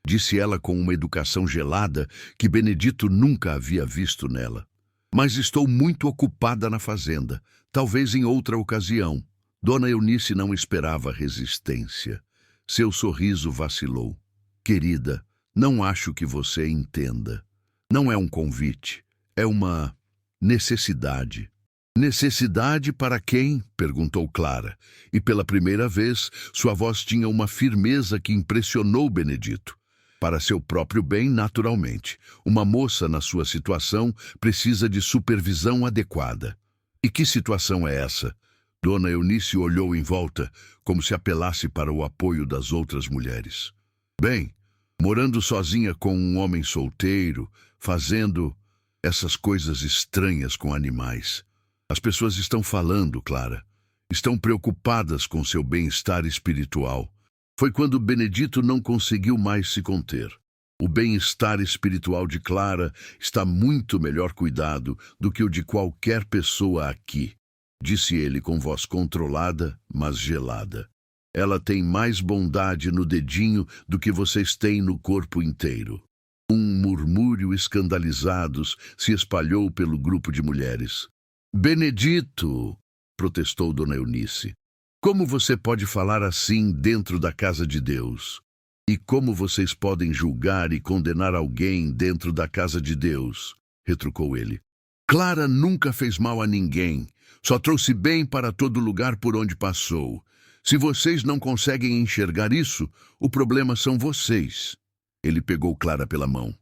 disse ela com uma educação gelada que Benedito nunca havia visto nela. Mas estou muito ocupada na fazenda, talvez em outra ocasião. Dona Eunice não esperava resistência. Seu sorriso vacilou. Querida, não acho que você entenda. Não é um convite, é uma necessidade. Necessidade para quem? Perguntou Clara, e pela primeira vez sua voz tinha uma firmeza que impressionou Benedito. Para seu próprio bem, naturalmente. Uma moça na sua situação precisa de supervisão adequada. E que situação é essa? Dona Eunice olhou em volta, como se apelasse para o apoio das outras mulheres. Bem, morando sozinha com um homem solteiro, fazendo essas coisas estranhas com animais. As pessoas estão falando, Clara. Estão preocupadas com seu bem-estar espiritual. Foi quando Benedito não conseguiu mais se conter. O bem-estar espiritual de Clara está muito melhor cuidado do que o de qualquer pessoa aqui, disse ele com voz controlada, mas gelada. Ela tem mais bondade no dedinho do que vocês têm no corpo inteiro. Um murmúrio escandalizado se espalhou pelo grupo de mulheres. Benedito, protestou Dona Eunice. Como você pode falar assim dentro da casa de Deus? E como vocês podem julgar e condenar alguém dentro da casa de Deus? Retrucou ele. Clara nunca fez mal a ninguém, só trouxe bem para todo lugar por onde passou. Se vocês não conseguem enxergar isso, o problema são vocês. Ele pegou Clara pela mão.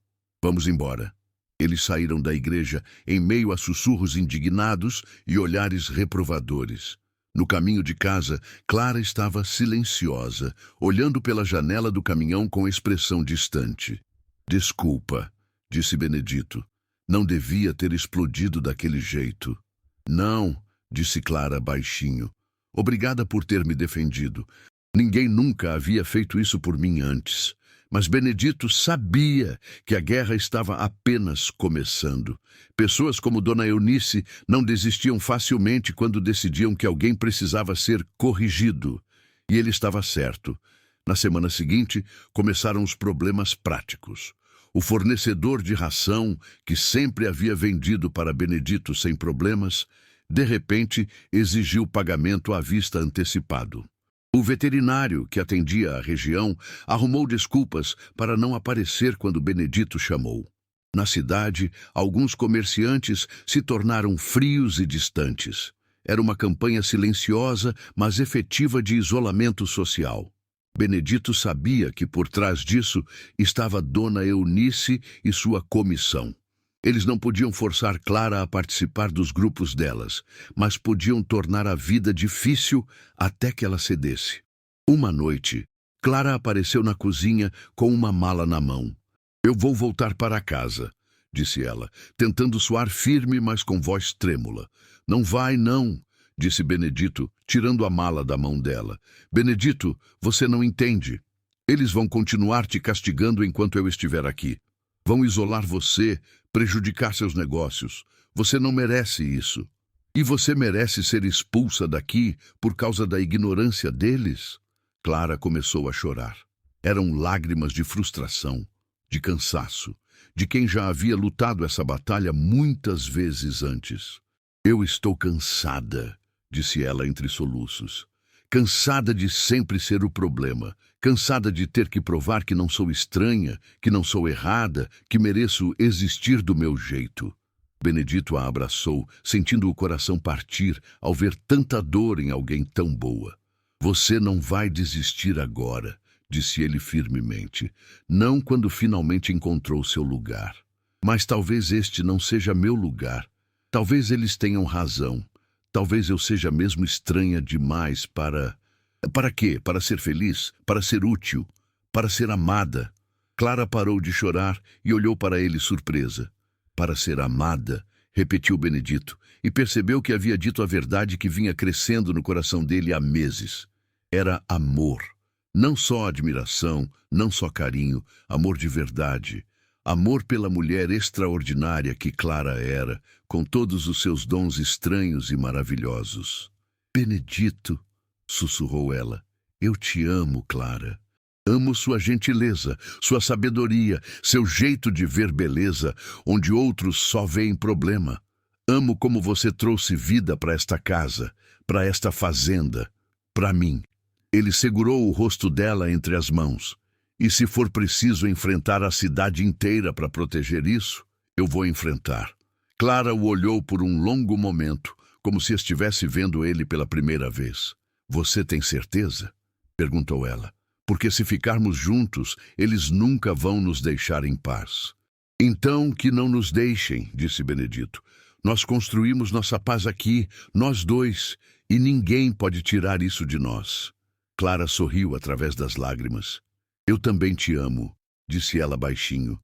Vamos embora. Eles saíram da igreja em meio a sussurros indignados e olhares reprovadores. No caminho de casa, Clara estava silenciosa, olhando pela janela do caminhão com expressão distante. Desculpa, disse Benedito. Não devia ter explodido daquele jeito. Não, disse Clara baixinho. Obrigada por ter me defendido. Ninguém nunca havia feito isso por mim antes. Mas Benedito sabia que a guerra estava apenas começando. Pessoas como Dona Eunice não desistiam facilmente quando decidiam que alguém precisava ser corrigido. E ele estava certo. Na semana seguinte, começaram os problemas práticos. O fornecedor de ração, que sempre havia vendido para Benedito sem problemas, de repente exigiu pagamento à vista antecipado. O veterinário, que atendia a região, arrumou desculpas para não aparecer quando Benedito chamou. Na cidade, alguns comerciantes se tornaram frios e distantes. Era uma campanha silenciosa, mas efetiva de isolamento social. Benedito sabia que por trás disso estava Dona Eunice e sua comissão. Eles não podiam forçar Clara a participar dos grupos delas, mas podiam tornar a vida difícil até que ela cedesse. Uma noite, Clara apareceu na cozinha com uma mala na mão. Eu vou voltar para casa, disse ela, tentando soar firme, mas com voz trêmula. Não vai, não, disse Benedito, tirando a mala da mão dela. Benedito, você não entende. Eles vão continuar te castigando enquanto eu estiver aqui. Vão isolar você, prejudicar seus negócios. Você não merece isso. E você merece ser expulsa daqui por causa da ignorância deles? Clara começou a chorar. Eram lágrimas de frustração, de cansaço, de quem já havia lutado essa batalha muitas vezes antes. Eu estou cansada, disse ela entre soluços. Cansada de sempre ser o problema. Cansada de ter que provar que não sou estranha, que não sou errada, que mereço existir do meu jeito. Benedito a abraçou, sentindo o coração partir ao ver tanta dor em alguém tão boa. Você não vai desistir agora, disse ele firmemente. Não quando finalmente encontrou seu lugar. Mas talvez este não seja meu lugar. Talvez eles tenham razão. Talvez eu seja mesmo estranha demais para... Para quê? Para ser feliz? Para ser útil? Para ser amada? Clara parou de chorar e olhou para ele surpresa. Para ser amada, repetiu Benedito, e percebeu que havia dito a verdade que vinha crescendo no coração dele há meses. Era amor. Não só admiração, não só carinho, amor de verdade. Amor pela mulher extraordinária que Clara era, com todos os seus dons estranhos e maravilhosos. Benedito, sussurrou ela, eu te amo, Clara. Amo sua gentileza, sua sabedoria, seu jeito de ver beleza, onde outros só veem problema. Amo como você trouxe vida para esta casa, para esta fazenda, para mim. Ele segurou o rosto dela entre as mãos. E se for preciso enfrentar a cidade inteira para proteger isso, eu vou enfrentar. Clara o olhou por um longo momento, como se estivesse vendo ele pela primeira vez. Você tem certeza? Perguntou ela. Porque se ficarmos juntos, eles nunca vão nos deixar em paz. Então que não nos deixem, disse Benedito. Nós construímos nossa paz aqui, nós dois, e ninguém pode tirar isso de nós. Clara sorriu através das lágrimas. Eu também te amo, disse ela baixinho.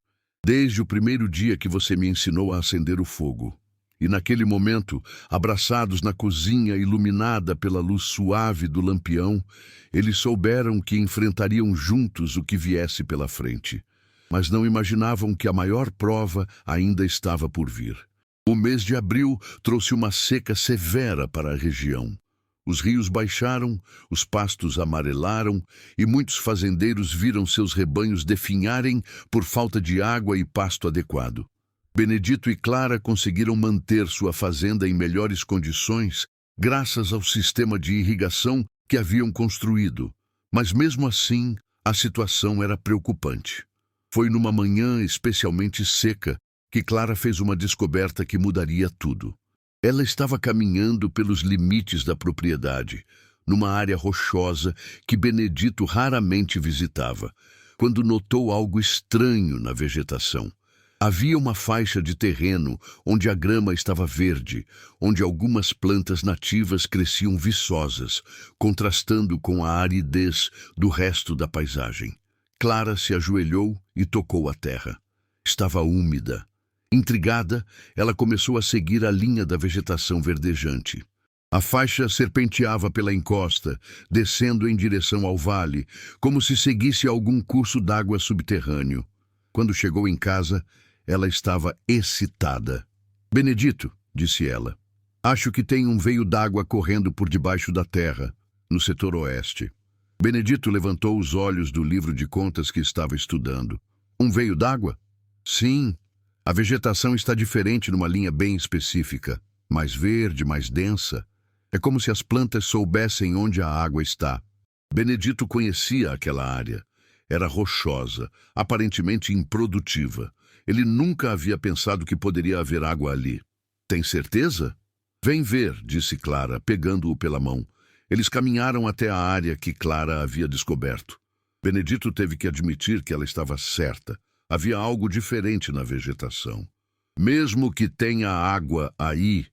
Desde o primeiro dia que você me ensinou a acender o fogo. E naquele momento, abraçados na cozinha iluminada pela luz suave do lampião, eles souberam que enfrentariam juntos o que viesse pela frente. Mas não imaginavam que a maior prova ainda estava por vir. O mês de abril trouxe uma seca severa para a região. Os rios baixaram, os pastos amarelaram e muitos fazendeiros viram seus rebanhos definharem por falta de água e pasto adequado. Benedito e Clara conseguiram manter sua fazenda em melhores condições graças ao sistema de irrigação que haviam construído. Mas mesmo assim, a situação era preocupante. Foi numa manhã especialmente seca que Clara fez uma descoberta que mudaria tudo. Ela estava caminhando pelos limites da propriedade, numa área rochosa que Benedito raramente visitava, quando notou algo estranho na vegetação. Havia uma faixa de terreno onde a grama estava verde, onde algumas plantas nativas cresciam viçosas, contrastando com a aridez do resto da paisagem. Clara se ajoelhou e tocou a terra. Estava úmida. Intrigada, ela começou a seguir a linha da vegetação verdejante. A faixa serpenteava pela encosta, descendo em direção ao vale, como se seguisse algum curso d'água subterrâneo. Quando chegou em casa, ela estava excitada. Benedito, disse ela, acho que tem um veio d'água correndo por debaixo da terra, no setor oeste. Benedito levantou os olhos do livro de contas que estava estudando. Um veio d'água? Sim. A vegetação está diferente numa linha bem específica, mais verde, mais densa. É como se as plantas soubessem onde a água está. Benedito conhecia aquela área. Era rochosa, aparentemente improdutiva. Ele nunca havia pensado que poderia haver água ali. Tem certeza? Vem ver, disse Clara, pegando-o pela mão. Eles caminharam até a área que Clara havia descoberto. Benedito teve que admitir que ela estava certa. Havia algo diferente na vegetação. Mesmo que tenha água aí,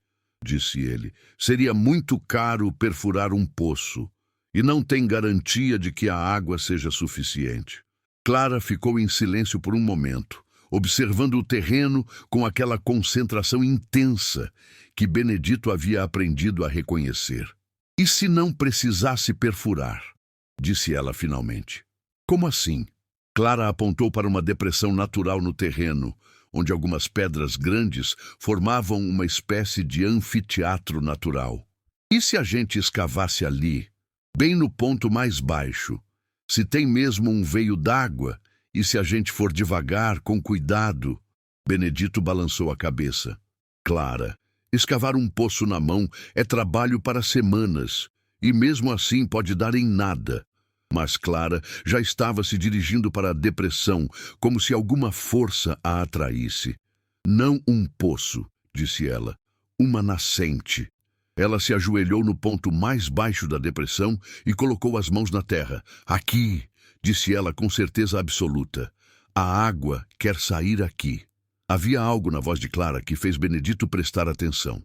disse ele, seria muito caro perfurar um poço, e não tem garantia de que a água seja suficiente. Clara ficou em silêncio por um momento, observando o terreno com aquela concentração intensa que Benedito havia aprendido a reconhecer. E se não precisasse perfurar? Disse ela finalmente. Como assim? Clara apontou para uma depressão natural no terreno, onde algumas pedras grandes formavam uma espécie de anfiteatro natural. E se a gente escavasse ali, bem no ponto mais baixo? Se tem mesmo um veio d'água, e se a gente for devagar, com cuidado? Benedito balançou a cabeça. Clara, escavar um poço na mão é trabalho para semanas, e mesmo assim pode dar em nada. Mas Clara já estava se dirigindo para a depressão, como se alguma força a atraísse. Não um poço, disse ela. Uma nascente. Ela se ajoelhou no ponto mais baixo da depressão e colocou as mãos na terra. Aqui, disse ela com certeza absoluta. A água quer sair aqui. Havia algo na voz de Clara que fez Benedito prestar atenção.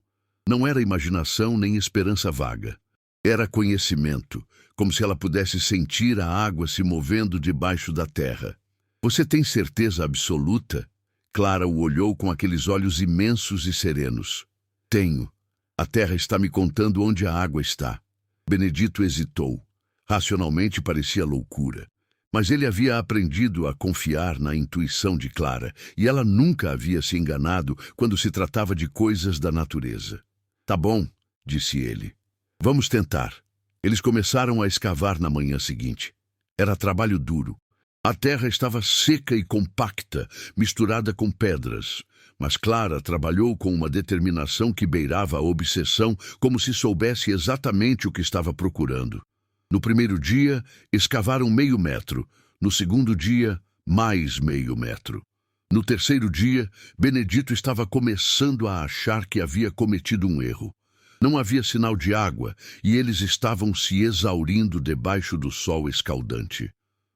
Não era imaginação nem esperança vaga. Era conhecimento, como se ela pudesse sentir a água se movendo debaixo da terra. Você tem certeza absoluta? Clara o olhou com aqueles olhos imensos e serenos. Tenho. A terra está me contando onde a água está. Benedito hesitou. Racionalmente parecia loucura. Mas ele havia aprendido a confiar na intuição de Clara, e ela nunca havia se enganado quando se tratava de coisas da natureza. Tá bom, disse ele. Vamos tentar. Eles começaram a escavar na manhã seguinte. Era trabalho duro. A terra estava seca e compacta, misturada com pedras. Mas Clara trabalhou com uma determinação que beirava a obsessão, como se soubesse exatamente o que estava procurando. No primeiro dia, escavaram 0,5 metro. No segundo dia, mais 0,5 metro. No terceiro dia, Benedito estava começando a achar que havia cometido um erro. Não havia sinal de água e eles estavam se exaurindo debaixo do sol escaldante.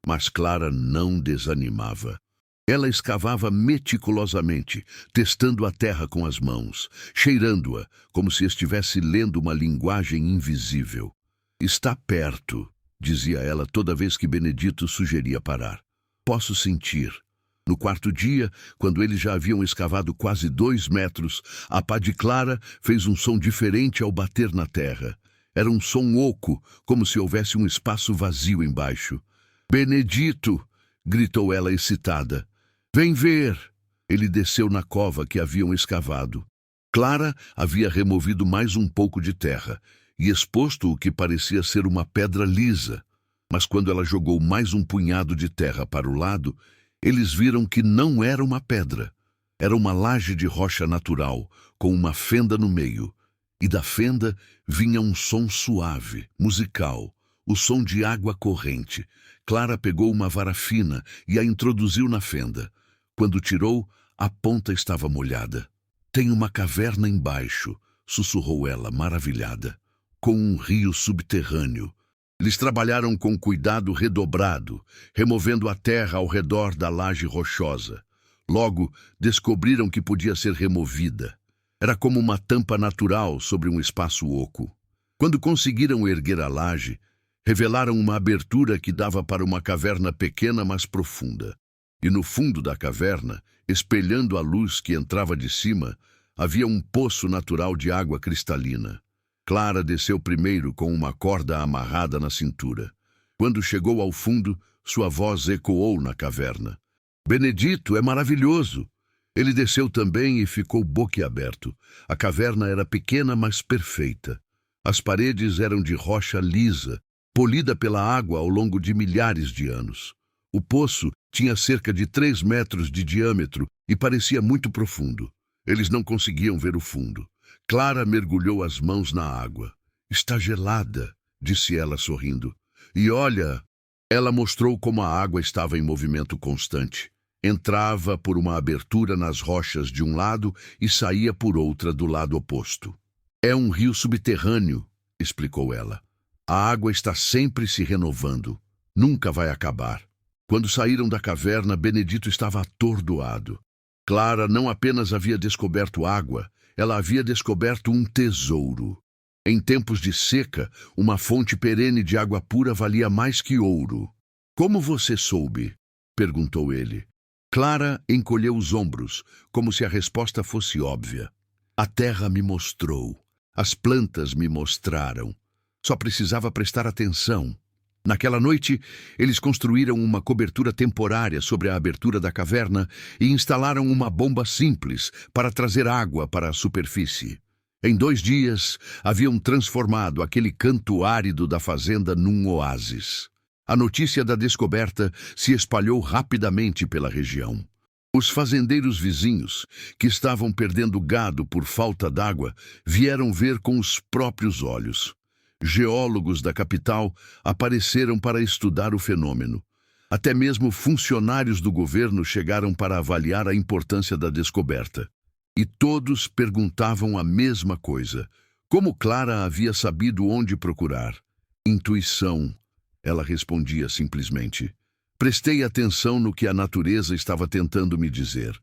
Mas Clara não desanimava. Ela escavava meticulosamente, testando a terra com as mãos, cheirando-a, como se estivesse lendo uma linguagem invisível. Está perto, dizia ela toda vez que Benedito sugeria parar. Posso sentir. No quarto dia, quando eles já haviam escavado quase 2 metros, a pá de Clara fez um som diferente ao bater na terra. Era um som oco, como se houvesse um espaço vazio embaixo. Benedito! Gritou ela excitada. Vem ver! Ele desceu na cova que haviam escavado. Clara havia removido mais um pouco de terra e exposto o que parecia ser uma pedra lisa. Mas quando ela jogou mais um punhado de terra para o lado, eles viram que não era uma pedra. Era uma laje de rocha natural, com uma fenda no meio. E da fenda vinha um som suave, musical, o som de água corrente. Clara pegou uma vara fina e a introduziu na fenda. Quando tirou, a ponta estava molhada. Tem uma caverna embaixo, sussurrou ela, maravilhada, com um rio subterrâneo. Eles trabalharam com cuidado redobrado, removendo a terra ao redor da laje rochosa. Logo, descobriram que podia ser removida. Era como uma tampa natural sobre um espaço oco. Quando conseguiram erguer a laje, revelaram uma abertura que dava para uma caverna pequena, mas profunda. E no fundo da caverna, espelhando a luz que entrava de cima, havia um poço natural de água cristalina. Clara desceu primeiro com uma corda amarrada na cintura. Quando chegou ao fundo, sua voz ecoou na caverna. Benedito, é maravilhoso! Ele desceu também e ficou boquiaberto. A caverna era pequena, mas perfeita. As paredes eram de rocha lisa, polida pela água ao longo de milhares de anos. O poço tinha cerca de 3 metros de diâmetro e parecia muito profundo. Eles não conseguiam ver o fundo. Clara mergulhou as mãos na água. Está gelada, disse ela sorrindo. E olha, ela mostrou como a água estava em movimento constante. Entrava por uma abertura nas rochas de um lado e saía por outra do lado oposto. É um rio subterrâneo, explicou ela. A água está sempre se renovando. Nunca vai acabar. Quando saíram da caverna, Benedito estava atordoado. Clara não apenas havia descoberto água, ela havia descoberto um tesouro. Em tempos de seca, uma fonte perene de água pura valia mais que ouro. Como você soube? Perguntou ele. Clara encolheu os ombros, como se a resposta fosse óbvia. A terra me mostrou. As plantas me mostraram. Só precisava prestar atenção. Naquela noite, eles construíram uma cobertura temporária sobre a abertura da caverna e instalaram uma bomba simples para trazer água para a superfície. Em 2 dias, haviam transformado aquele canto árido da fazenda num oásis. A notícia da descoberta se espalhou rapidamente pela região. Os fazendeiros vizinhos, que estavam perdendo gado por falta d'água, vieram ver com os próprios olhos. Geólogos da capital apareceram para estudar o fenômeno. Até mesmo funcionários do governo chegaram para avaliar a importância da descoberta. E todos perguntavam a mesma coisa. Como Clara havia sabido onde procurar? Intuição, ela respondia simplesmente. Prestei atenção no que a natureza estava tentando me dizer.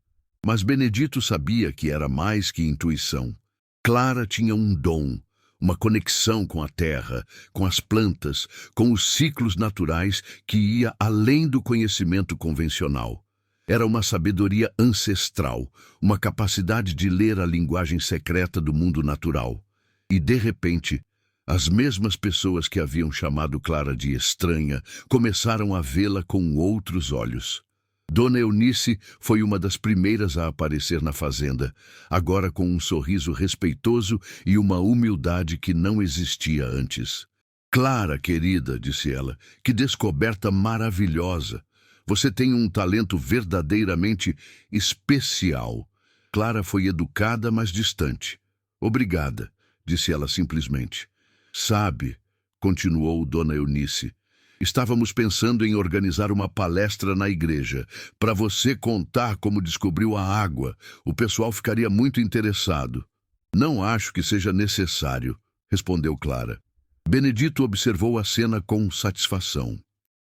Mas Benedito sabia que era mais que intuição. Clara tinha um dom, uma conexão com a terra, com as plantas, com os ciclos naturais que ia além do conhecimento convencional. Era uma sabedoria ancestral, uma capacidade de ler a linguagem secreta do mundo natural. E, de repente, as mesmas pessoas que haviam chamado Clara de estranha começaram a vê-la com outros olhos. Dona Eunice foi uma das primeiras a aparecer na fazenda, agora com um sorriso respeitoso e uma humildade que não existia antes. Clara, querida, disse ela, que descoberta maravilhosa. Você tem um talento verdadeiramente especial. Clara foi educada, mas distante. Obrigada, disse ela simplesmente. Sabe, continuou Dona Eunice, estávamos pensando em organizar uma palestra na igreja, para você contar como descobriu a água. O pessoal ficaria muito interessado. Não acho que seja necessário, respondeu Clara. Benedito observou a cena com satisfação.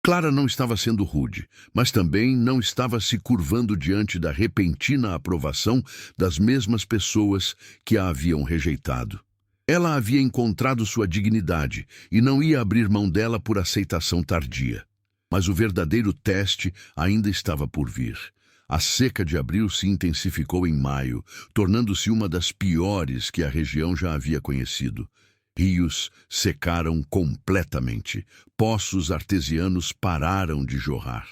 Clara não estava sendo rude, mas também não estava se curvando diante da repentina aprovação das mesmas pessoas que a haviam rejeitado. Ela havia encontrado sua dignidade e não ia abrir mão dela por aceitação tardia. Mas o verdadeiro teste ainda estava por vir. A seca de abril se intensificou em maio, tornando-se uma das piores que a região já havia conhecido. Rios secaram completamente. Poços artesianos pararam de jorrar.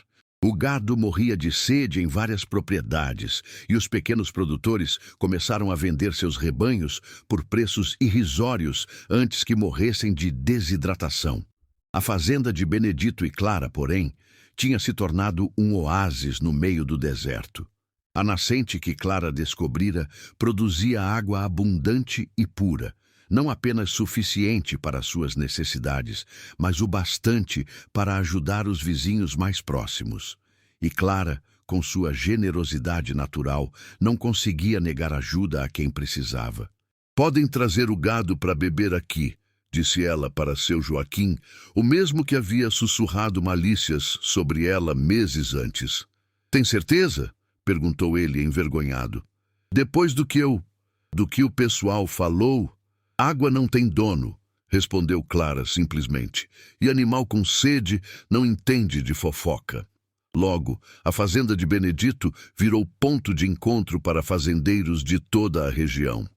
O gado morria de sede em várias propriedades e os pequenos produtores começaram a vender seus rebanhos por preços irrisórios antes que morressem de desidratação. A fazenda de Benedito e Clara, porém, tinha se tornado um oásis no meio do deserto. A nascente que Clara descobrira produzia água abundante e pura, não apenas suficiente para suas necessidades, mas o bastante para ajudar os vizinhos mais próximos. E Clara, com sua generosidade natural, não conseguia negar ajuda a quem precisava. Podem trazer o gado para beber aqui, disse ela para seu Joaquim, o mesmo que havia sussurrado malícias sobre ela meses antes. Tem certeza? Perguntou ele envergonhado. Depois do que o pessoal falou, água não tem dono, respondeu Clara simplesmente, e animal com sede não entende de fofoca. Logo, a fazenda de Benedito virou ponto de encontro para fazendeiros de toda a região.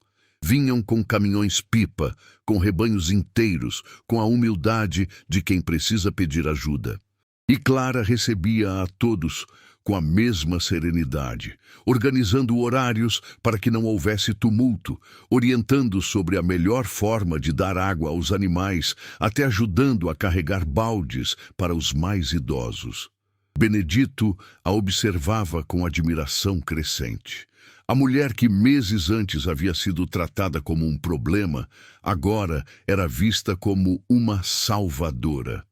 Vinham com caminhões-pipa, com rebanhos inteiros, com a humildade de quem precisa pedir ajuda. E Clara recebia a todos com a mesma serenidade, organizando horários para que não houvesse tumulto, orientando sobre a melhor forma de dar água aos animais, até ajudando a carregar baldes para os mais idosos. Benedito a observava com admiração crescente. A mulher que meses antes havia sido tratada como um problema, agora era vista como uma salvadora.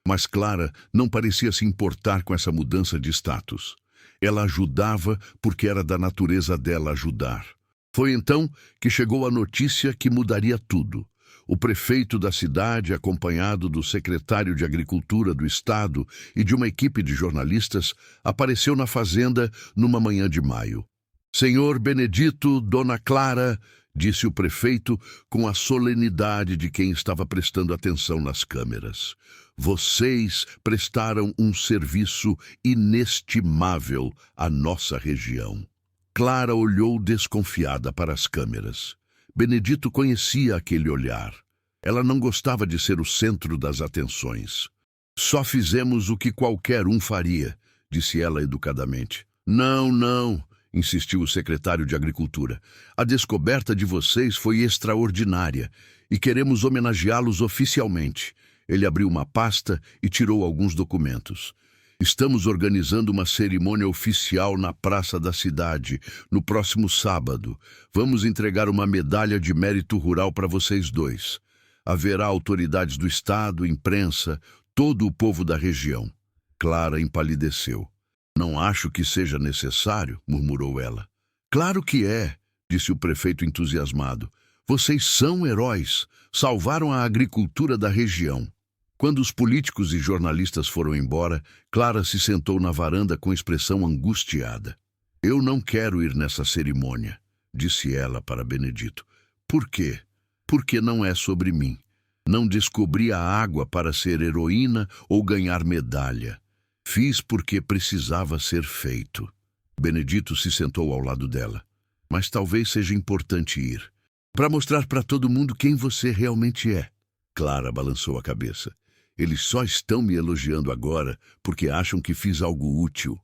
Mas Clara não parecia se importar com essa mudança de status. Ela ajudava porque era da natureza dela ajudar. Foi então que chegou a notícia que mudaria tudo. O prefeito da cidade, acompanhado do secretário de Agricultura do estado e de uma equipe de jornalistas, apareceu na fazenda numa manhã de maio. Senhor Benedito, Dona Clara, disse o prefeito com a solenidade de quem estava prestando atenção nas câmeras. Vocês prestaram um serviço inestimável à nossa região. Clara olhou desconfiada para as câmeras. Benedito conhecia aquele olhar. Ela não gostava de ser o centro das atenções. Só fizemos o que qualquer um faria, disse ela educadamente. Não, insistiu o secretário de Agricultura. A descoberta de vocês foi extraordinária e queremos homenageá-los oficialmente. Ele abriu uma pasta e tirou alguns documentos. Estamos organizando uma cerimônia oficial na praça da cidade, no próximo sábado. Vamos entregar uma medalha de mérito rural para vocês dois. Haverá autoridades do estado, imprensa, todo o povo da região. Clara empalideceu. Não acho que seja necessário, murmurou ela. Claro que é, disse o prefeito entusiasmado. Vocês são heróis. Salvaram a agricultura da região. Quando os políticos e jornalistas foram embora, Clara se sentou na varanda com expressão angustiada. Eu não quero ir nessa cerimônia, disse ela para Benedito. Por quê? Porque não é sobre mim. Não descobri a água para ser heroína ou ganhar medalha. Fiz porque precisava ser feito. Benedito se sentou ao lado dela. Mas talvez seja importante ir, para mostrar para todo mundo quem você realmente é. Clara balançou a cabeça. Eles só estão me elogiando agora porque acham que fiz algo útil.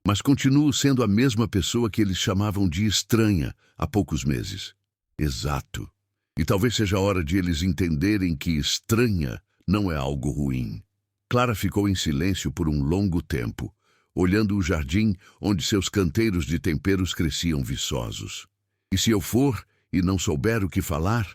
Mas continuo sendo a mesma pessoa que eles chamavam de estranha há poucos meses. Exato. E talvez seja a hora de eles entenderem que estranha não é algo ruim. Clara ficou em silêncio por um longo tempo, olhando o jardim onde seus canteiros de temperos cresciam viçosos. E se eu for e não souber o que falar?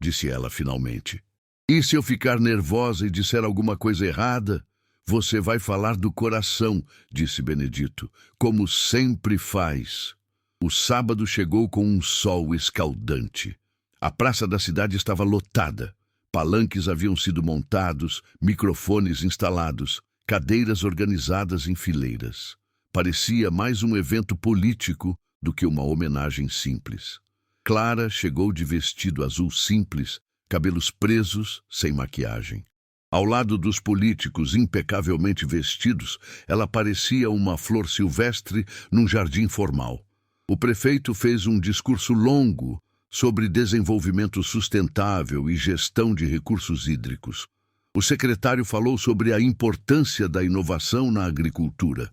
Disse ela finalmente. E se eu ficar nervosa e disser alguma coisa errada? Você vai falar do coração, disse Benedito, como sempre faz. O sábado chegou com um sol escaldante. A praça da cidade estava lotada. Palanques haviam sido montados, microfones instalados, cadeiras organizadas em fileiras. Parecia mais um evento político do que uma homenagem simples. Clara chegou de vestido azul simples, cabelos presos, sem maquiagem. Ao lado dos políticos impecavelmente vestidos, ela parecia uma flor silvestre num jardim formal. O prefeito fez um discurso longo sobre desenvolvimento sustentável e gestão de recursos hídricos. O secretário falou sobre a importância da inovação na agricultura.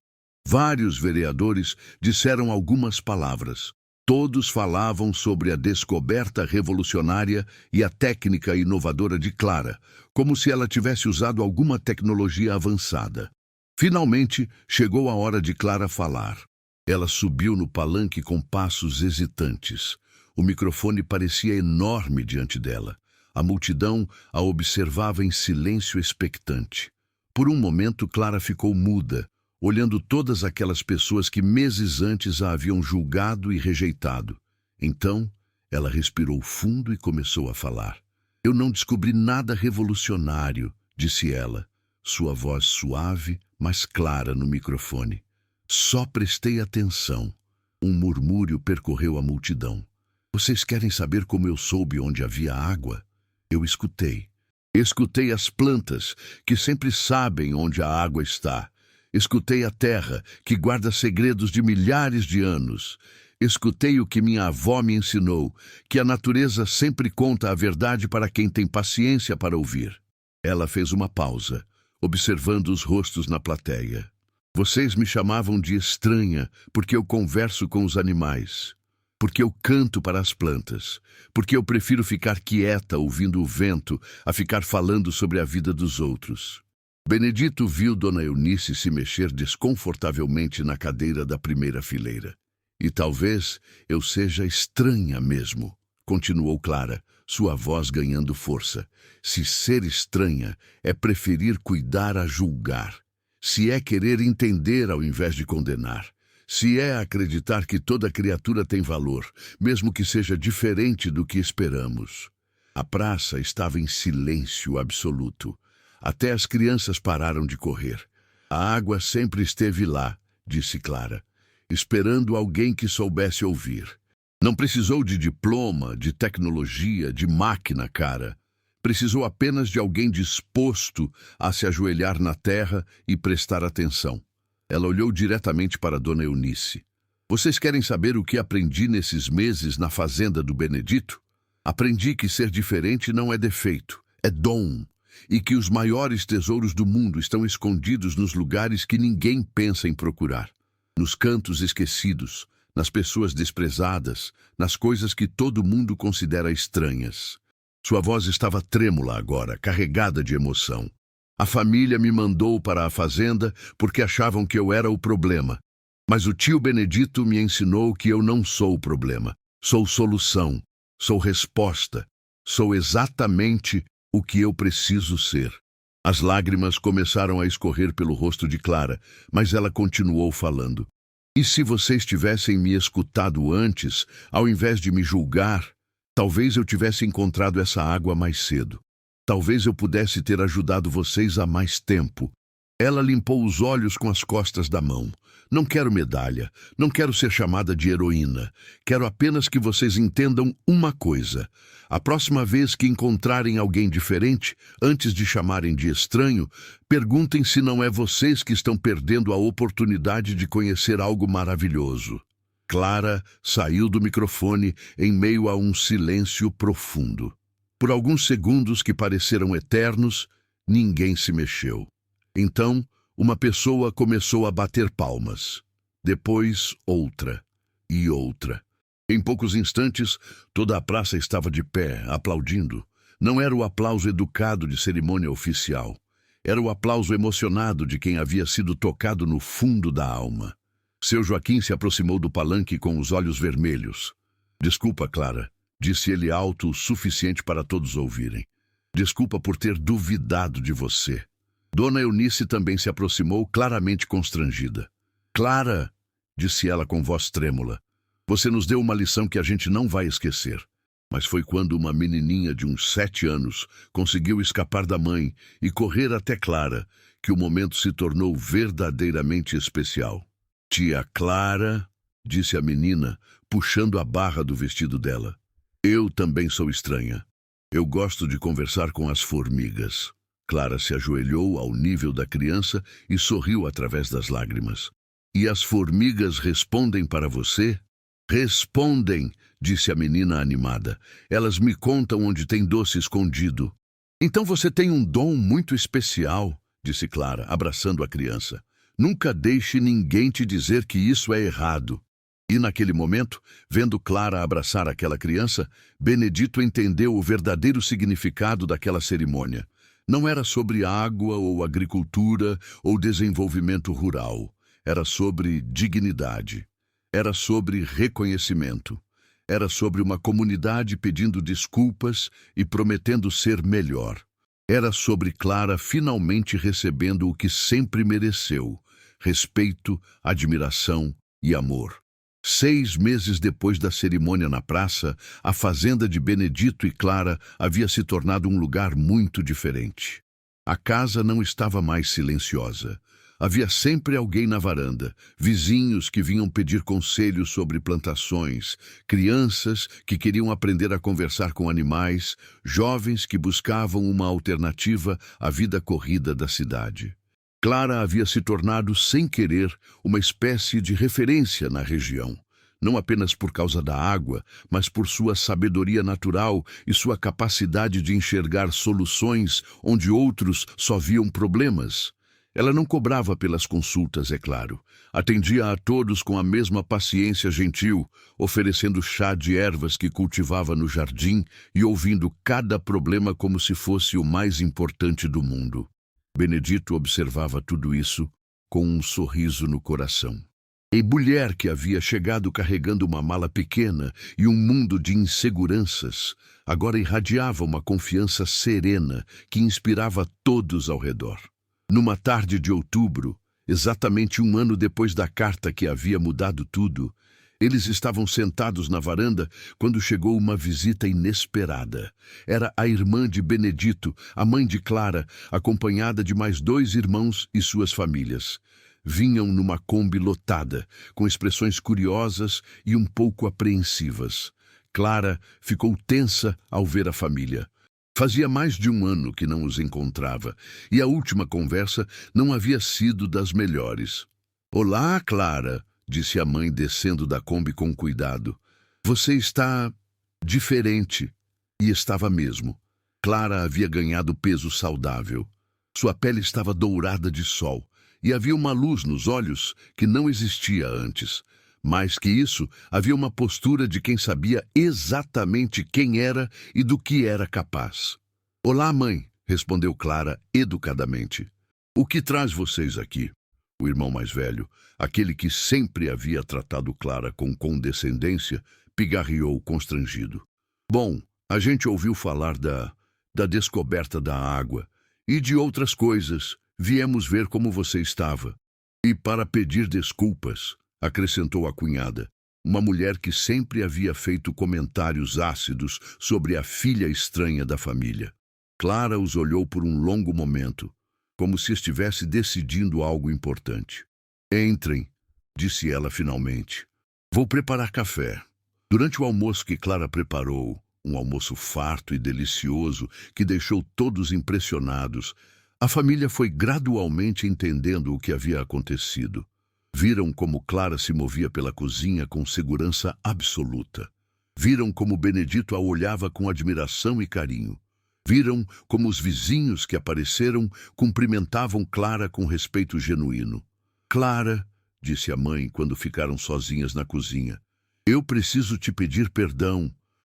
Vários vereadores disseram algumas palavras. Todos falavam sobre a descoberta revolucionária e a técnica inovadora de Clara, como se ela tivesse usado alguma tecnologia avançada. Finalmente, chegou a hora de Clara falar. Ela subiu no palanque com passos hesitantes. O microfone parecia enorme diante dela. A multidão a observava em silêncio expectante. Por um momento, Clara ficou muda, olhando todas aquelas pessoas que meses antes a haviam julgado e rejeitado. Então, ela respirou fundo e começou a falar. Eu não descobri nada revolucionário, disse ela, sua voz suave, mas clara no microfone. Só prestei atenção. Um murmúrio percorreu a multidão. Vocês querem saber como eu soube onde havia água? Eu escutei. Escutei as plantas, que sempre sabem onde a água está. Escutei a terra, que guarda segredos de milhares de anos. Escutei o que minha avó me ensinou, que a natureza sempre conta a verdade para quem tem paciência para ouvir. Ela fez uma pausa, observando os rostos na plateia. Vocês me chamavam de estranha porque eu converso com os animais, porque eu canto para as plantas, porque eu prefiro ficar quieta ouvindo o vento a ficar falando sobre a vida dos outros. Benedito viu Dona Eunice se mexer desconfortavelmente na cadeira da primeira fileira. E talvez eu seja estranha mesmo, continuou Clara, sua voz ganhando força. Se ser estranha é preferir cuidar a julgar. Se é querer entender ao invés de condenar. Se é acreditar que toda criatura tem valor, mesmo que seja diferente do que esperamos. A praça estava em silêncio absoluto. Até as crianças pararam de correr. A água sempre esteve lá, disse Clara, esperando alguém que soubesse ouvir. Não precisou de diploma, de tecnologia, de máquina, cara. Precisou apenas de alguém disposto a se ajoelhar na terra e prestar atenção. Ela olhou diretamente para Dona Eunice. Vocês querem saber o que aprendi nesses meses na fazenda do Benedito? Aprendi que ser diferente não é defeito, é dom. E que os maiores tesouros do mundo estão escondidos nos lugares que ninguém pensa em procurar. Nos cantos esquecidos, nas pessoas desprezadas, nas coisas que todo mundo considera estranhas. Sua voz estava trêmula agora, carregada de emoção. A família me mandou para a fazenda porque achavam que eu era o problema. Mas o tio Benedito me ensinou que eu não sou o problema. Sou solução, sou resposta, sou exatamente o que eu preciso ser. As lágrimas começaram a escorrer pelo rosto de Clara, mas ela continuou falando. E se vocês tivessem me escutado antes, ao invés de me julgar, talvez eu tivesse encontrado essa água mais cedo. Talvez eu pudesse ter ajudado vocês há mais tempo. Ela limpou os olhos com as costas da mão. Não quero medalha, não quero ser chamada de heroína. Quero apenas que vocês entendam uma coisa. A próxima vez que encontrarem alguém diferente, antes de chamarem de estranho, perguntem se não é vocês que estão perdendo a oportunidade de conhecer algo maravilhoso. Clara saiu do microfone em meio a um silêncio profundo. Por alguns segundos que pareceram eternos, ninguém se mexeu. Então, uma pessoa começou a bater palmas. Depois, outra e outra. Em poucos instantes, toda a praça estava de pé, aplaudindo. Não era o aplauso educado de cerimônia oficial. Era o aplauso emocionado de quem havia sido tocado no fundo da alma. Seu Joaquim se aproximou do palanque com os olhos vermelhos. "Desculpa, Clara", disse ele alto o suficiente para todos ouvirem. "Desculpa por ter duvidado de você." Dona Eunice também se aproximou, claramente constrangida. "Clara", disse ela com voz trêmula, "você nos deu uma lição que a gente não vai esquecer." Mas foi quando uma menininha de uns 7 anos conseguiu escapar da mãe e correr até Clara que o momento se tornou verdadeiramente especial. "Tia Clara", disse a menina, puxando a barra do vestido dela, "eu também sou estranha. Eu gosto de conversar com as formigas." Clara se ajoelhou ao nível da criança e sorriu através das lágrimas. "E as formigas respondem para você?" "Respondem", disse a menina animada. "Elas me contam onde tem doce escondido." "Então você tem um dom muito especial", disse Clara, abraçando a criança. "Nunca deixe ninguém te dizer que isso é errado." E naquele momento, vendo Clara abraçar aquela criança, Benedito entendeu o verdadeiro significado daquela cerimônia. Não era sobre água ou agricultura ou desenvolvimento rural. Era sobre dignidade. Era sobre reconhecimento. Era sobre uma comunidade pedindo desculpas e prometendo ser melhor. Era sobre Clara finalmente recebendo o que sempre mereceu: respeito, admiração e amor. 6 meses depois da cerimônia na praça, a fazenda de Benedito e Clara havia se tornado um lugar muito diferente. A casa não estava mais silenciosa. Havia sempre alguém na varanda, vizinhos que vinham pedir conselhos sobre plantações, crianças que queriam aprender a conversar com animais, jovens que buscavam uma alternativa à vida corrida da cidade. Clara havia se tornado, sem querer, uma espécie de referência na região. Não apenas por causa da água, mas por sua sabedoria natural e sua capacidade de enxergar soluções onde outros só viam problemas. Ela não cobrava pelas consultas, é claro. Atendia a todos com a mesma paciência gentil, oferecendo chá de ervas que cultivava no jardim e ouvindo cada problema como se fosse o mais importante do mundo. Benedito observava tudo isso com um sorriso no coração. A mulher que havia chegado carregando uma mala pequena e um mundo de inseguranças, agora irradiava uma confiança serena que inspirava todos ao redor. Numa tarde de outubro, exatamente 1 ano depois da carta que havia mudado tudo, eles estavam sentados na varanda quando chegou uma visita inesperada. Era a irmã de Benedito, a mãe de Clara, acompanhada de mais 2 irmãos e suas famílias. Vinham numa Kombi lotada, com expressões curiosas e um pouco apreensivas. Clara ficou tensa ao ver a família. Fazia mais de 1 ano que não os encontrava, e a última conversa não havia sido das melhores. "Olá, Clara", disse a mãe descendo da Kombi com cuidado. "Você está diferente." E estava mesmo. Clara havia ganhado peso saudável. Sua pele estava dourada de sol, e havia uma luz nos olhos que não existia antes. Mais que isso, havia uma postura de quem sabia exatamente quem era e do que era capaz. "Olá, mãe", respondeu Clara educadamente. "O que traz vocês aqui?" O irmão mais velho, aquele que sempre havia tratado Clara com condescendência, pigarreou constrangido. "Bom, a gente ouviu falar da descoberta da água e de outras coisas. Viemos ver como você estava. E para pedir desculpas", acrescentou a cunhada, uma mulher que sempre havia feito comentários ácidos sobre a filha estranha da família. Clara os olhou por um longo momento, como se estivesse decidindo algo importante. Entrem, disse ela finalmente. Vou preparar café. Durante o almoço que Clara preparou, um almoço farto e delicioso que deixou todos impressionados, a família foi gradualmente entendendo o que havia acontecido. Viram como Clara se movia pela cozinha com segurança absoluta. Viram como Benedito a olhava com admiração e carinho. Viram como os vizinhos que apareceram cumprimentavam Clara com respeito genuíno. Clara, disse a mãe quando ficaram sozinhas na cozinha, eu preciso te pedir perdão.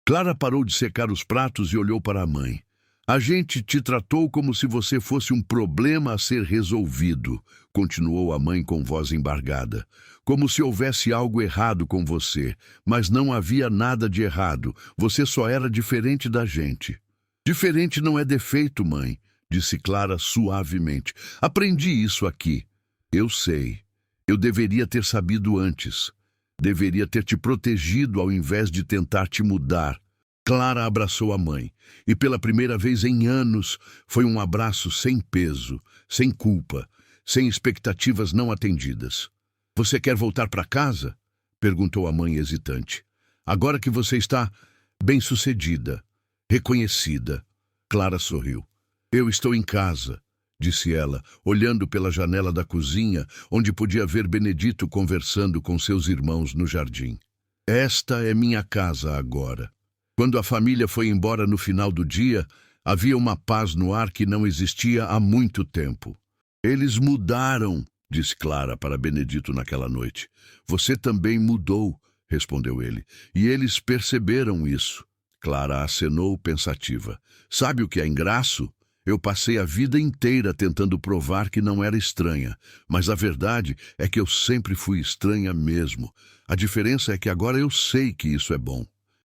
Clara parou de secar os pratos e olhou para a mãe. A gente te tratou como se você fosse um problema a ser resolvido, continuou a mãe com voz embargada. Como se houvesse algo errado com você, mas não havia nada de errado, você só era diferente da gente. Diferente não é defeito, mãe, disse Clara suavemente. Aprendi isso aqui. Eu sei. Eu deveria ter sabido antes. Deveria ter te protegido ao invés de tentar te mudar. Clara abraçou a mãe, e pela primeira vez em anos foi um abraço sem peso, sem culpa, sem expectativas não atendidas. Você quer voltar para casa? Perguntou a mãe hesitante. Agora que você está bem-sucedida, reconhecida. Clara sorriu. Eu estou em casa, disse ela, olhando pela janela da cozinha, onde podia ver Benedito conversando com seus irmãos no jardim. Esta é minha casa agora. Quando a família foi embora no final do dia, havia uma paz no ar que não existia há muito tempo. Eles mudaram, disse Clara para Benedito naquela noite. Você também mudou, respondeu ele, e eles perceberam isso. Clara acenou pensativa. Sabe o que é engraço? Eu passei a vida inteira tentando provar que não era estranha, mas a verdade é que eu sempre fui estranha mesmo. A diferença é que agora eu sei que isso é bom.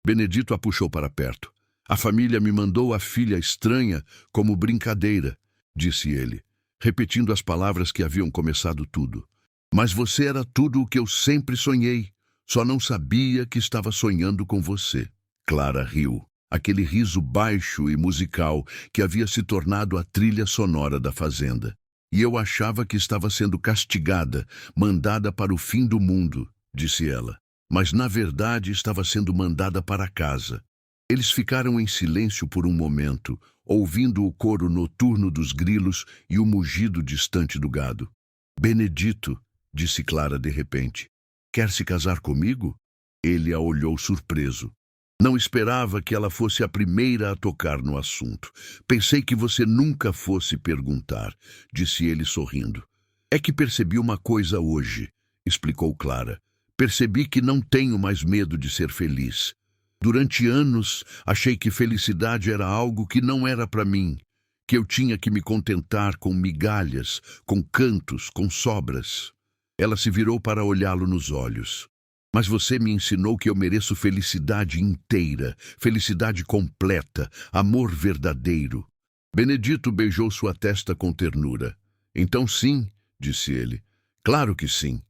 Benedito a puxou para perto. A família me mandou a filha estranha como brincadeira, disse ele, repetindo as palavras que haviam começado tudo. Mas você era tudo o que eu sempre sonhei, só não sabia que estava sonhando com você. Clara riu, aquele riso baixo e musical que havia se tornado a trilha sonora da fazenda. E eu achava que estava sendo castigada, mandada para o fim do mundo, disse ela. Mas na verdade estava sendo mandada para casa. Eles ficaram em silêncio por um momento, ouvindo o coro noturno dos grilos e o mugido distante do gado. Benedito, disse Clara de repente, quer se casar comigo? Ele a olhou surpreso. Não esperava que ela fosse a primeira a tocar no assunto. Pensei que você nunca fosse perguntar, disse ele sorrindo. É que percebi uma coisa hoje, explicou Clara. Percebi que não tenho mais medo de ser feliz. Durante anos, achei que felicidade era algo que não era para mim, que eu tinha que me contentar com migalhas, com cantos, com sobras. Ela se virou para olhá-lo nos olhos. Mas você me ensinou que eu mereço felicidade inteira, felicidade completa, amor verdadeiro. Benedito beijou sua testa com ternura. Então sim, disse ele. Claro que sim.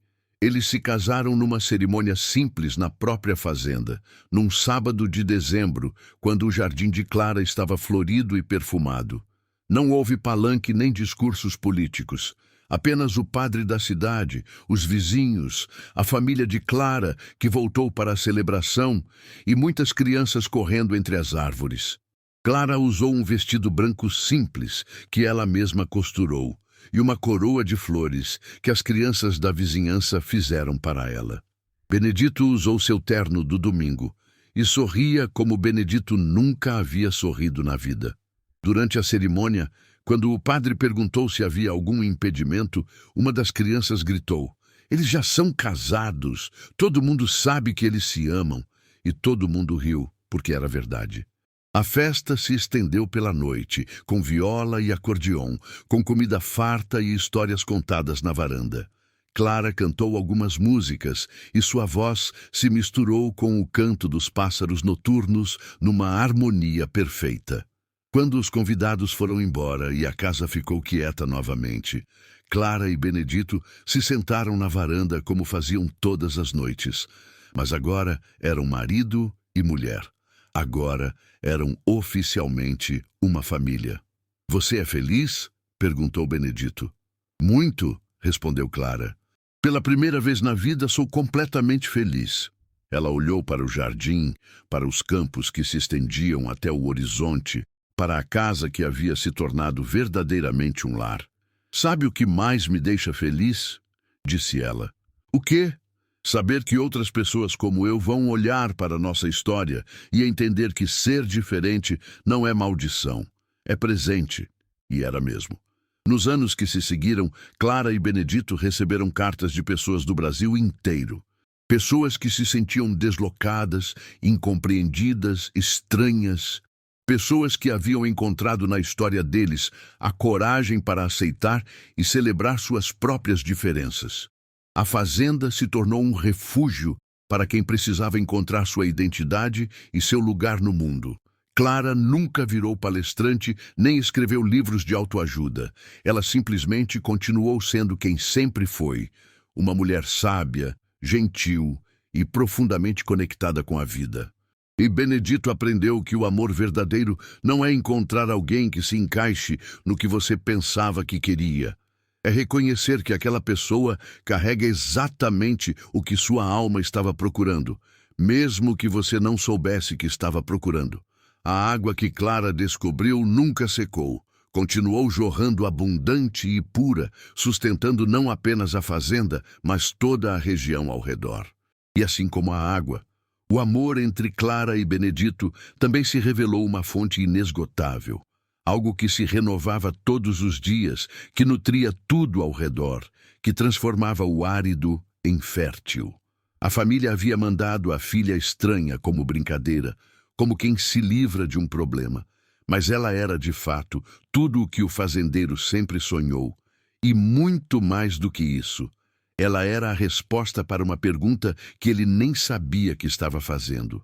Eles se casaram numa cerimônia simples na própria fazenda, num sábado de dezembro, quando o jardim de Clara estava florido e perfumado. Não houve palanque nem discursos políticos. Apenas o padre da cidade, os vizinhos, a família de Clara, que voltou para a celebração, e muitas crianças correndo entre as árvores. Clara usou um vestido branco simples, que ela mesma costurou, e uma coroa de flores que as crianças da vizinhança fizeram para ela. Benedito usou seu terno do domingo e sorria como Benedito nunca havia sorrido na vida. Durante a cerimônia, quando o padre perguntou se havia algum impedimento, uma das crianças gritou: "Eles já são casados, todo mundo sabe que eles se amam." E todo mundo riu, porque era verdade. A festa se estendeu pela noite, com viola e acordeon, com comida farta e histórias contadas na varanda. Clara cantou algumas músicas e sua voz se misturou com o canto dos pássaros noturnos numa harmonia perfeita. Quando os convidados foram embora e a casa ficou quieta novamente, Clara e Benedito se sentaram na varanda como faziam todas as noites. Mas agora eram marido e mulher. Agora eram oficialmente uma família. "Você é feliz?" perguntou Benedito. "Muito", respondeu Clara. "Pela primeira vez na vida sou completamente feliz." Ela olhou para o jardim, para os campos que se estendiam até o horizonte, para a casa que havia se tornado verdadeiramente um lar. "Sabe o que mais me deixa feliz?" disse ela. "O quê?" "Saber que outras pessoas como eu vão olhar para nossa história e entender que ser diferente não é maldição, é presente." E era mesmo. Nos anos que se seguiram, Clara e Benedito receberam cartas de pessoas do Brasil inteiro. Pessoas que se sentiam deslocadas, incompreendidas, estranhas. Pessoas que haviam encontrado na história deles a coragem para aceitar e celebrar suas próprias diferenças. A fazenda se tornou um refúgio para quem precisava encontrar sua identidade e seu lugar no mundo. Clara nunca virou palestrante nem escreveu livros de autoajuda. Ela simplesmente continuou sendo quem sempre foi, uma mulher sábia, gentil e profundamente conectada com a vida. E Benedito aprendeu que o amor verdadeiro não é encontrar alguém que se encaixe no que você pensava que queria. É reconhecer que aquela pessoa carrega exatamente o que sua alma estava procurando, mesmo que você não soubesse que estava procurando. A água que Clara descobriu nunca secou. Continuou jorrando abundante e pura, sustentando não apenas a fazenda, mas toda a região ao redor. E assim como a água, o amor entre Clara e Benedito também se revelou uma fonte inesgotável. Algo que se renovava todos os dias, que nutria tudo ao redor, que transformava o árido em fértil. A família havia mandado a filha estranha como brincadeira, como quem se livra de um problema. Mas ela era, de fato, tudo o que o fazendeiro sempre sonhou. E muito mais do que isso. Ela era a resposta para uma pergunta que ele nem sabia que estava fazendo.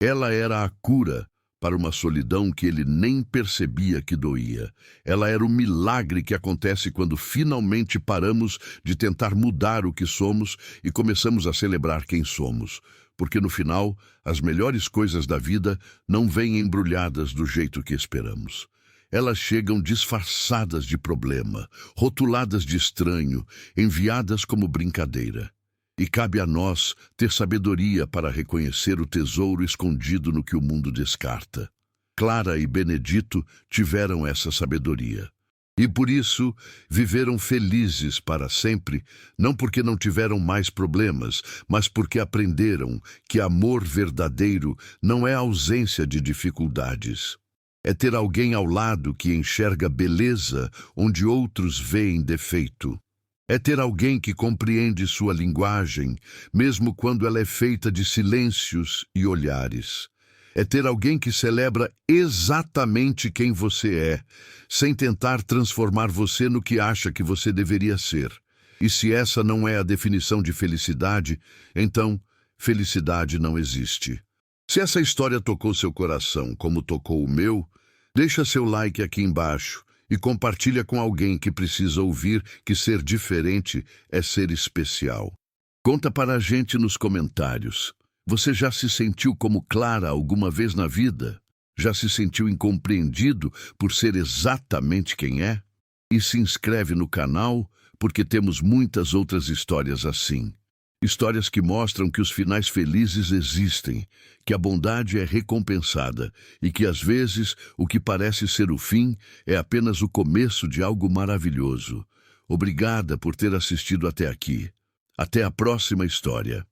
Ela era a cura para uma solidão que ele nem percebia que doía. Ela era o milagre que acontece quando finalmente paramos de tentar mudar o que somos e começamos a celebrar quem somos. Porque no final, as melhores coisas da vida não vêm embrulhadas do jeito que esperamos. Elas chegam disfarçadas de problema, rotuladas de estranho, enviadas como brincadeira. E cabe a nós ter sabedoria para reconhecer o tesouro escondido no que o mundo descarta. Clara e Benedito tiveram essa sabedoria. E por isso viveram felizes para sempre, não porque não tiveram mais problemas, mas porque aprenderam que amor verdadeiro não é ausência de dificuldades. É ter alguém ao lado que enxerga beleza onde outros veem defeito. É ter alguém que compreende sua linguagem, mesmo quando ela é feita de silêncios e olhares. É ter alguém que celebra exatamente quem você é, sem tentar transformar você no que acha que você deveria ser. E se essa não é a definição de felicidade, então felicidade não existe. Se essa história tocou seu coração como tocou o meu, deixa seu like aqui embaixo e compartilha com alguém que precisa ouvir que ser diferente é ser especial. Conta para a gente nos comentários. Você já se sentiu como Clara alguma vez na vida? Já se sentiu incompreendido por ser exatamente quem é? E se inscreve no canal, porque temos muitas outras histórias assim. Histórias que mostram que os finais felizes existem, que a bondade é recompensada e que, às vezes, o que parece ser o fim é apenas o começo de algo maravilhoso. Obrigada por ter assistido até aqui. Até a próxima história.